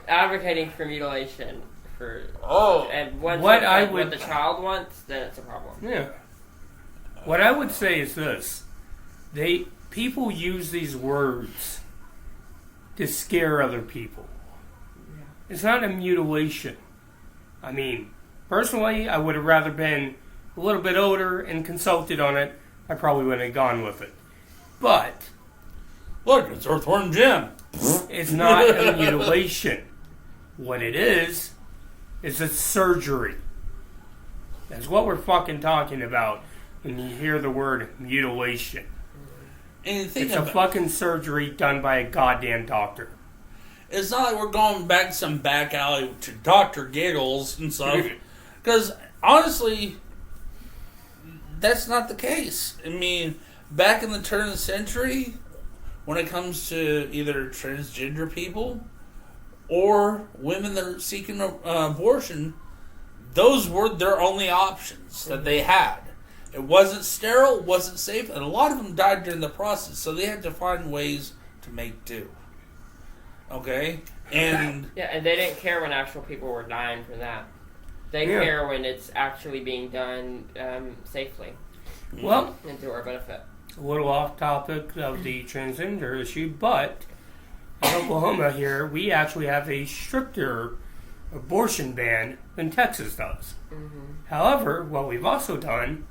advocating for mutilation for and what the child wants, then it's a problem. Yeah. What I would say is this: people use these words to scare other people. Yeah. It's not a mutilation. I mean, personally, I would have rather been a little bit older and consulted on it. I probably wouldn't have gone with it. But look, it's Earthworm Jim. It's not a mutilation. What it is a surgery. That's what we're fucking talking about when you hear the word mutilation. It's a fucking surgery done by a goddamn doctor. It's not like we're going back to some back alley to Dr. Giggles and stuff. Because, honestly, that's not the case. I mean, back in the turn of the century, when it comes to either transgender people or women that are seeking abortion, those were their only options that they had. It wasn't sterile, wasn't safe, and a lot of them died during the process, so they had to find ways to make do. Okay? And and they didn't care when actual people were dying for that. They care when it's actually being done safely. Well, and to our benefit. A little off topic of the transgender issue, but in Oklahoma here, we actually have a stricter abortion ban than Texas does. Mm-hmm. However, what we've also done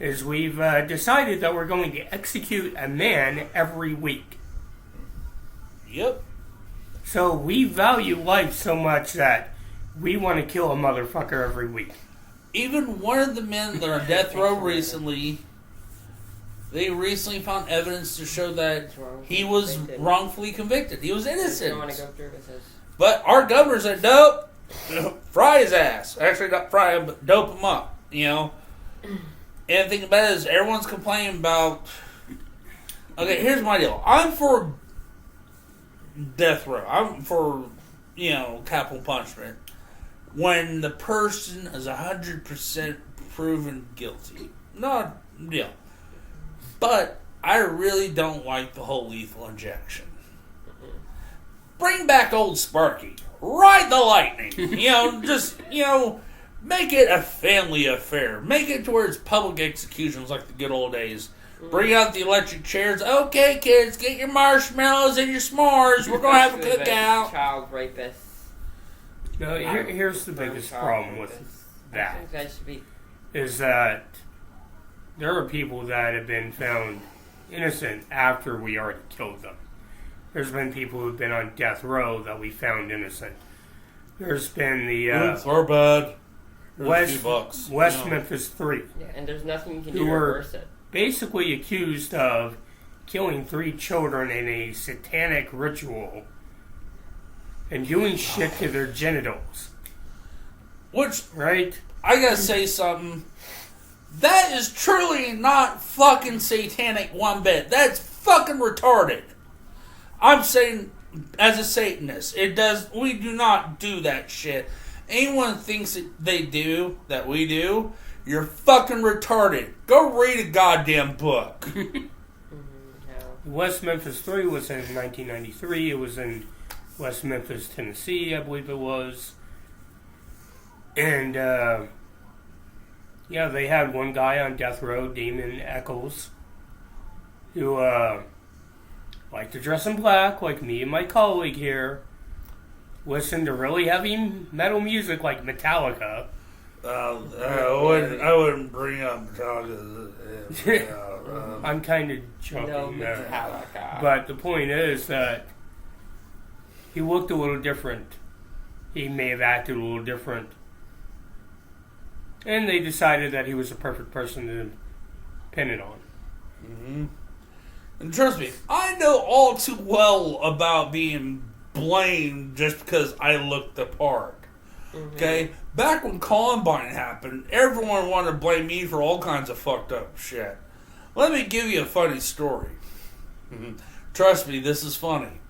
is we've decided that we're going to execute a man every week. Yep. So we value life so much that we want to kill a motherfucker every week. Even one of the men that are on death row recently, they recently found evidence to show that he was wrongfully convicted. He was innocent. But our governor said, nope, fry his ass. Actually, not fry him, but dope him up, you know. And the thing about it is, everyone's complaining about... Okay, here's my deal. I'm for death row. I'm for, capital punishment. When the person is 100% proven guilty. Not deal. But I really don't like the whole lethal injection. Bring back old Sparky. Ride the lightning. Make it a family affair. Make it to where it's public executions like the good old days. Bring out the electric chairs. Okay, kids, get your marshmallows and your s'mores. We're going to have a cookout. Child rapists. No, here's the biggest problem with that. I think that should be... Is that there are people that have been found innocent after we already killed them. There's been people who've been on death row that we found innocent. There's been the... Or bad. West Memphis 3. Yeah, and there's nothing you can do to reverse it. Basically accused of killing 3 children in a satanic ritual and doing shit to their genitals. Which, right? I gotta say something. That is truly not fucking satanic one bit. That's fucking retarded. I'm saying, as a Satanist, we do not do that shit. Anyone thinks that they do, that we do, you're fucking retarded. Go read a goddamn book. West Memphis 3 was in 1993. It was in West Memphis, Tennessee, I believe it was. And Yeah, they had one guy on death row, Damon Eccles, who liked to dress in black, like me and my colleague here, listen to really heavy metal music like Metallica. I wouldn't bring up Metallica. I'm kind of joking No there. Metallica. But the point is that he looked a little different. He may have acted a little different. And they decided that he was the perfect person to pin it on. Mm-hmm. And trust me, I know all too well about being blamed just because I looked the part. Mm-hmm. Okay? Back when Columbine happened, everyone wanted to blame me for all kinds of fucked up shit. Let me give you a funny story. Trust me, this is funny.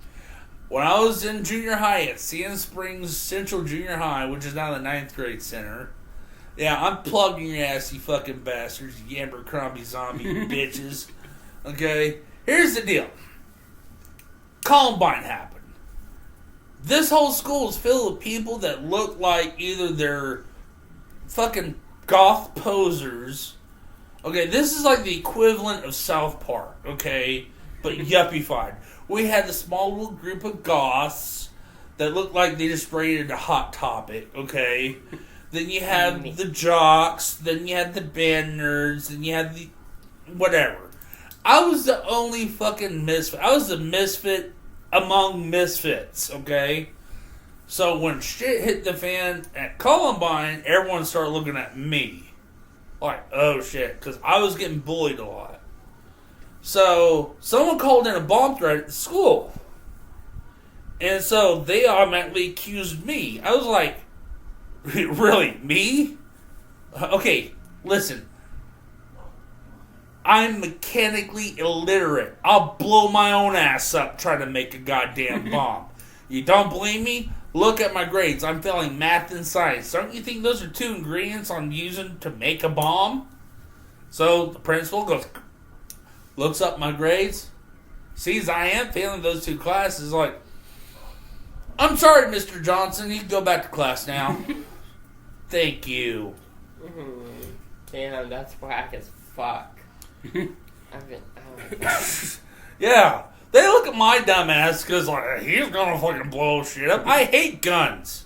When I was in junior high at Sand Springs Central Junior High, which is now the 9th grade center, yeah, I'm plugging your ass, you fucking bastards, you Abercrombie zombie bitches. Okay? Here's the deal. Columbine happened. This whole school is filled with people that look like either they're fucking goth posers. Okay, this is like the equivalent of South Park, okay? But yuppified. We had a small little group of goths that looked like they just rated a Hot Topic, okay? Then you had the jocks, then you had the band nerds, then you had the whatever. I was the only fucking misfit. I was the misfit among misfits, okay? So when shit hit the fan at Columbine, everyone started looking at me. Like, oh shit, because I was getting bullied a lot. So someone called in a bomb threat at the school. And so they automatically accused me. I was like, really, me? Okay, listen. I'm mechanically illiterate. I'll blow my own ass up trying to make a goddamn bomb. You don't believe me? Look at my grades. I'm failing math and science. Don't you think those are 2 ingredients I'm using to make a bomb? So the principal looks up my grades, sees I am failing those 2 classes, like, I'm sorry, Mr. Johnson. You can go back to class now. Thank you. Damn, that's whack as fuck. Yeah, they look at my dumb ass because like, he's gonna fucking blow shit up. I hate guns.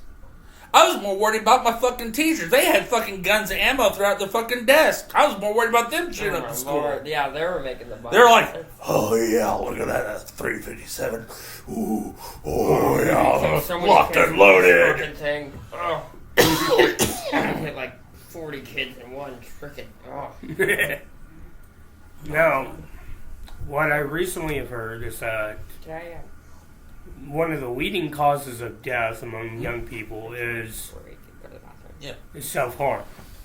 I was more worried about my fucking teachers. They had fucking guns and ammo throughout their fucking desk. I was more worried about them shit up the school. Lord. Yeah, they were making the bomb. They're like, oh yeah, look at that, that's 357. Ooh, oh yeah, locked and loaded. Thing. Oh. Hit like 40 kids in one frickin'. Oh. Now, what I recently have heard is that one of the leading causes of death among young people is self-harm,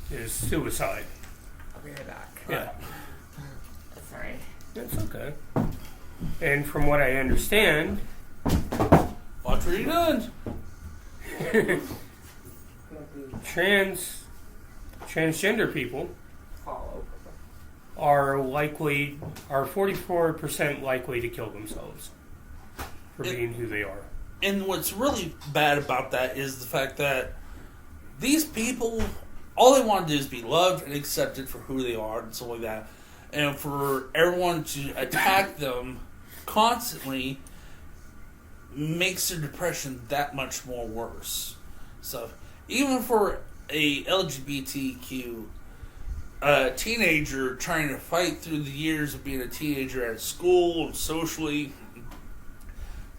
is suicide. I'll be right back. Yeah. Sorry. That's okay. And from what I understand... Watch where you're doing. Transgender people are 44% likely to kill themselves for being who they are. And what's really bad about that is the fact that these people, all they want to do is be loved and accepted for who they are and stuff like that. And for everyone to attack them constantly makes their depression that much more worse. So even for a LGBTQ teenager trying to fight through the years of being a teenager at school and socially,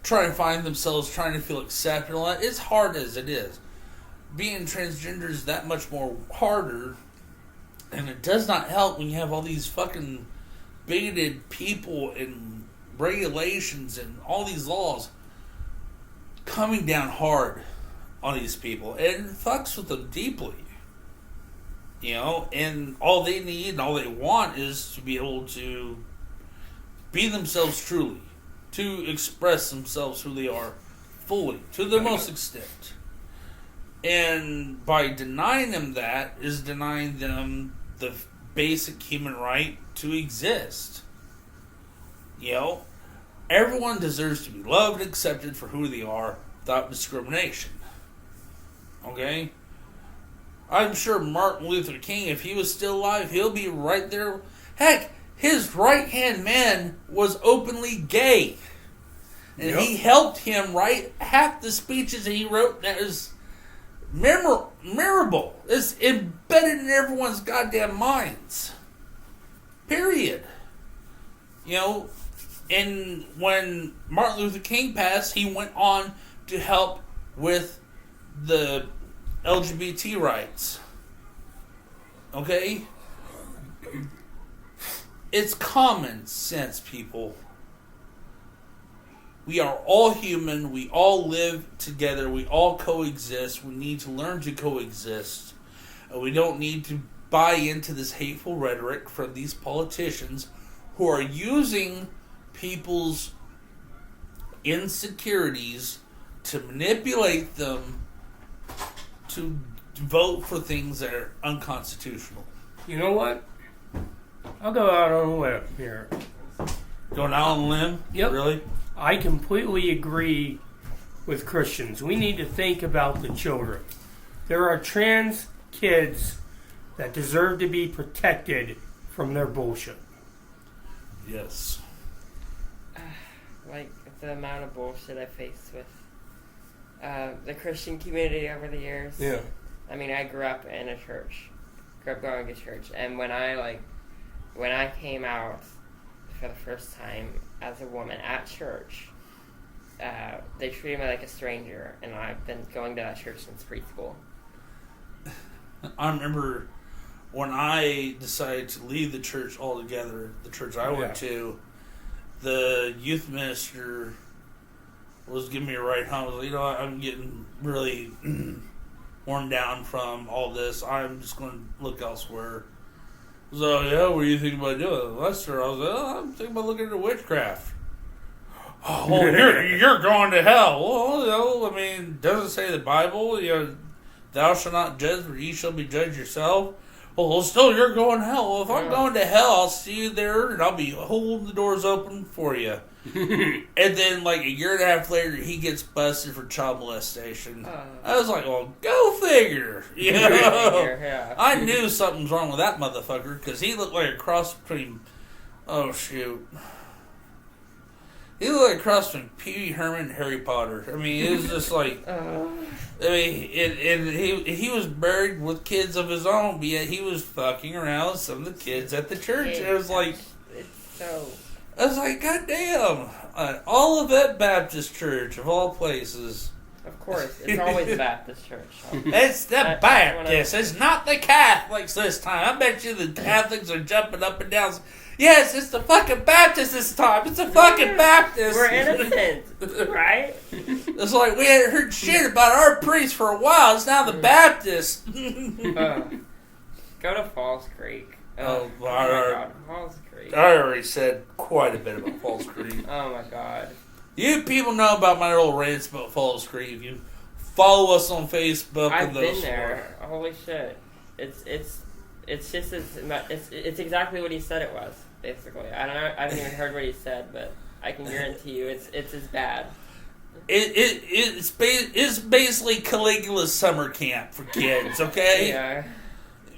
trying to find themselves, trying to feel accepted, all that, it's hard as it is. Being transgender is that much more harder, and it does not help when you have all these fucking bigoted people and regulations and all these laws coming down hard on these people, and it fucks with them deeply. You know, and all they need and all they want is to be able to be themselves truly, to express themselves who they are fully, to the most extent. And by denying them that is denying them the basic human right to exist. You know, everyone deserves to be loved and accepted for who they are without discrimination. Okay? I'm sure Martin Luther King, if he was still alive, he'll be right there. Heck, his right-hand man was openly gay. And he helped him write half the speeches that he wrote that is memorable. It's embedded in everyone's goddamn minds. Period. And when Martin Luther King passed, he went on to help with the LGBT rights. Okay? It's common sense, people. We are all human. We all live together. We all coexist. We need to learn to coexist. We don't need to buy into this hateful rhetoric from these politicians who are using people's insecurities to manipulate them to vote for things that are unconstitutional. You know what? I'll go out on a limb here. Going out on a limb? Yep. Really? I completely agree with Christians. We need to think about the children. There are trans kids that deserve to be protected from their bullshit. Yes. Like the amount of bullshit I faced with the Christian community over the years. Yeah. I mean, I grew up in a church. Grew up going to church. And when I came out for the first time as a woman at church, they treated me like a stranger, and I've been going to that church since preschool. I remember when I decided to leave the church altogether, the church I went to, the youth minister was giving me a ride home. I was like, I'm getting really worn down from all this. I'm just going to look elsewhere. So, what do you think about doing? Lester, I was like, I'm thinking about looking into witchcraft. Oh, well, you're going to hell. Well, doesn't it say the Bible, thou shalt not judge, or ye shall be judged yourself. Well, still, you're going to hell. Well, if I'm going to hell, I'll see you there, and I'll be holding the doors open for you. And then, like, a year and a half later, he gets busted for child molestation. I was like, well, go figure. I knew something was wrong with that motherfucker, because he looked like a cross between... Oh, shoot. He looked like a cross between Pee Wee Herman and Harry Potter. It was just like... he was married with kids of his own, but yet he was fucking around with some of the kids at the church. It was like... I was like, God damn. Olivet Baptist Church, of all places. Of course. It's always the Baptist Church. It's the Baptist. It's not the Catholics this time. I bet you the Catholics are jumping up and down. Yes, it's the fucking Baptist this time. It's the fucking Baptist. We're innocent, right? It's like we hadn't heard shit about our priest for a while. It's now the Baptist. Go to Falls Creek. Oh my God, Falls Creek. I already said quite a bit about Falls Creek. Oh my God. You people know about my little rants about Falls Creek. You follow us on Facebook. I've been there. Holy shit! It's just it's exactly what he said it was. Basically, I don't know. I haven't even heard what he said, but I can guarantee you, it's as bad. It's basically Caligula's summer camp for kids. Okay. Yeah.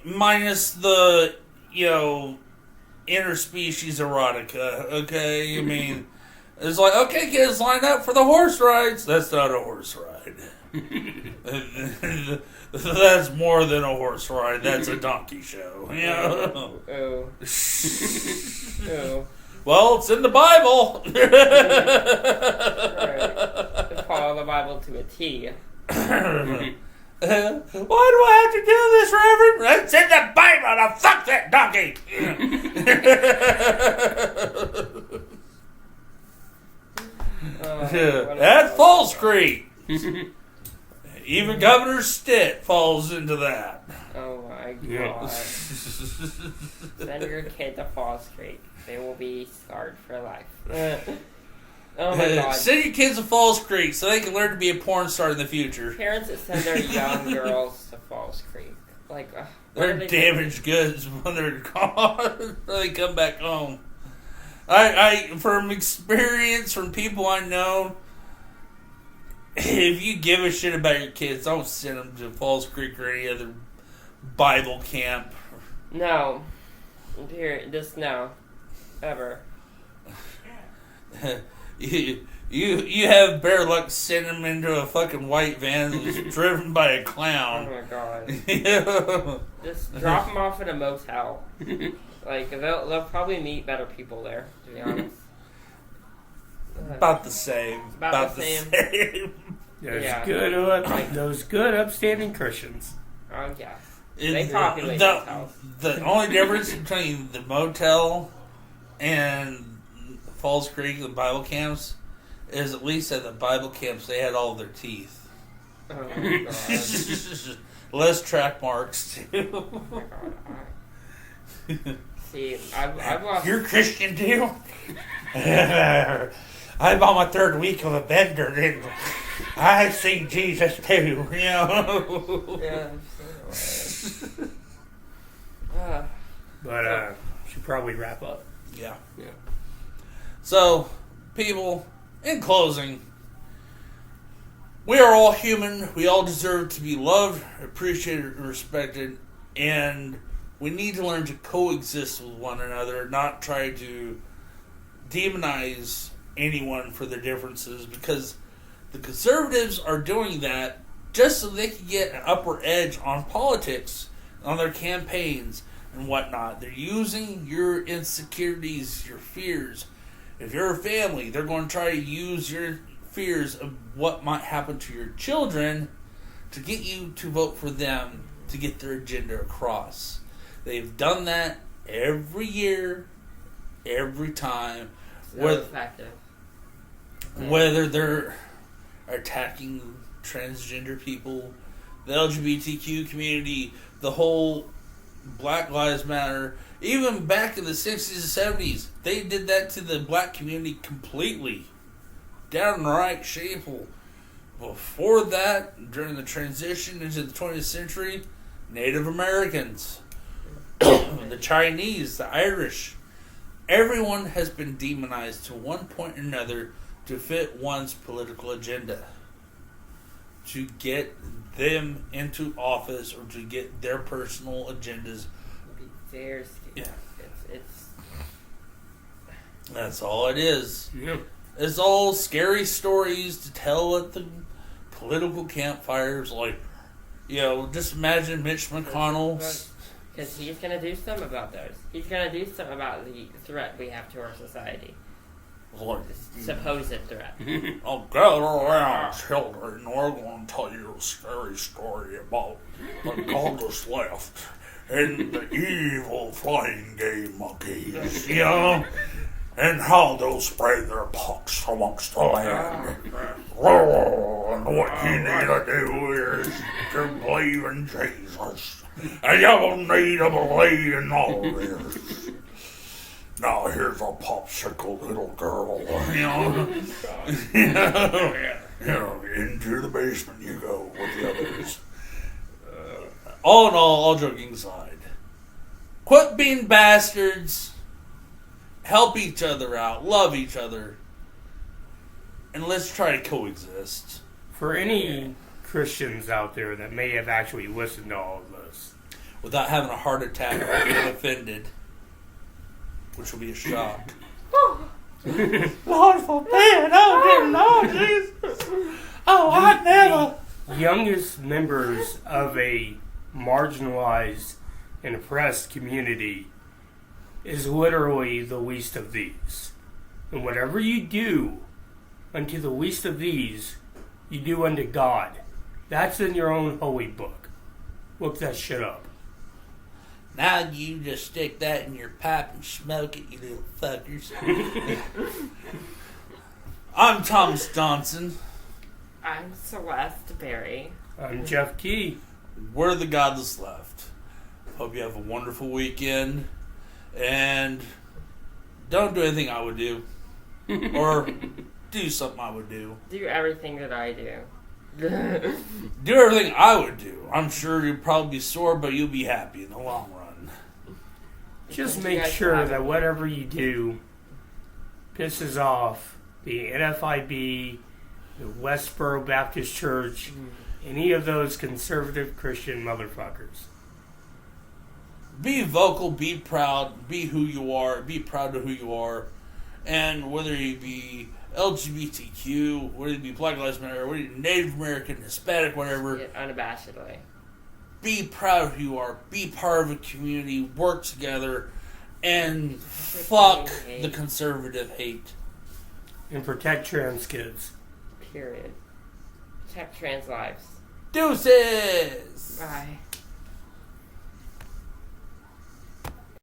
Minus the interspecies erotica. Okay, it's like, okay, kids, line up for the horse rides. That's not a horse ride. That's more than a horse ride. That's a donkey show. Oh. Well, it's in the Bible. Right. Follow the Bible to a T. Why do I have to do this, Reverend? It's in the Bible. Now fuck that donkey. At Falls Creek. Even Governor Stitt falls into that. Oh my God. Send your kid to Falls Creek. They will be scarred for life. Oh my God. Send your kids to Falls Creek so they can learn to be a porn star in the future. Parents that send their young girls to Falls Creek. Like, they're damaged goods when they're gone. When they come back home. I from experience, from people I know, if you give a shit about your kids, don't send them to Falls Creek or any other Bible camp. No. Here, just no. Ever. You have better luck sending them into a fucking white van that's driven by a clown. Oh my god. Just drop them off at a motel. Like, they'll probably meet better people there, to be honest. About the same. About the same. Those good upstanding Christians. Oh, yeah. They populate motels. The only difference between the motel and Falls Creek and Bible camps is at least at the Bible camps they had all of their teeth. Oh my god. Less track marks too. Oh my god. See, I've lost. You're Christian too? I'm on my third week of a bender and I see Jesus too, you know. Yeah, I've seen it. But should probably wrap up. Yeah. Yeah. So, people, in closing, we are all human. We all deserve to be loved, appreciated, and respected. And we need to learn to coexist with one another, not try to demonize anyone for their differences. Because the conservatives are doing that just so they can get an upper edge on politics, on their campaigns, and whatnot. They're using your insecurities, your fears. If you're a family, they're going to try to use your fears of what might happen to your children to get you to vote for them to get their agenda across. They've done that every year, every time. Effective. Whether they're attacking transgender people, the LGBTQ community, the whole Black Lives Matter. Even back in the 60s and 70s, they did that to the black community completely. Downright shameful. Before that, during the transition into the 20th century, Native Americans, the Chinese, the Irish, everyone has been demonized to one point or another to fit one's political agenda. To get them into office or to get their personal agendas. Very scary. Yeah. It's That's all it is. Yep. It's all scary stories to tell at the political campfires. Like, just imagine Mitch McConnell. because he's going to do something about those. He's going to do something about the threat we have to our society. Like, Supposed threat. I'll gather around, children. We're going to tell you a scary story about the godless left and the evil flying gay monkeys, and how they'll spread their pox amongst the land. And what you need to do is to believe in Jesus. And you'll need to believe in all this. Now here's a popsicle little girl, into the basement you go with the others. All in all joking aside, quit being bastards, help each other out, love each other, and let's try to coexist. For any Christians out there that may have actually listened to all of this, without having a heart attack or being offended, which will be a shock. Lord forbid! Oh, dear Lord Jesus! Oh, I never! Youngest members of a marginalized and oppressed community is literally the least of these. And whatever you do unto the least of these, you do unto God. That's in your own holy book. Look that shit up. Now you just stick that in your pipe and smoke it, you little fuckers. I'm Thomas Johnson. I'm Celeste Berry. I'm Jeff Key. We're the Godless Left. Hope you have a wonderful weekend. And don't do anything I would do. Or do something I would do. Do everything that I do. Do everything I would do. I'm sure you'll probably be sore, but you'll be happy in the long run. Just make sure that whatever you do pisses off the NFIB, the Westboro Baptist Church, any of those conservative Christian motherfuckers. be vocal, be proud, be who you are, be proud of who you are. And whether you be LGBTQ, whether you be Black Lives Matter, whether you be Native American, Hispanic, whatever. Yeah, unabashedly. Be proud of who you are. Be part of a community. Work together. And fuck the conservative hate. And protect trans kids. Period. Protect trans lives. Deuces! Bye.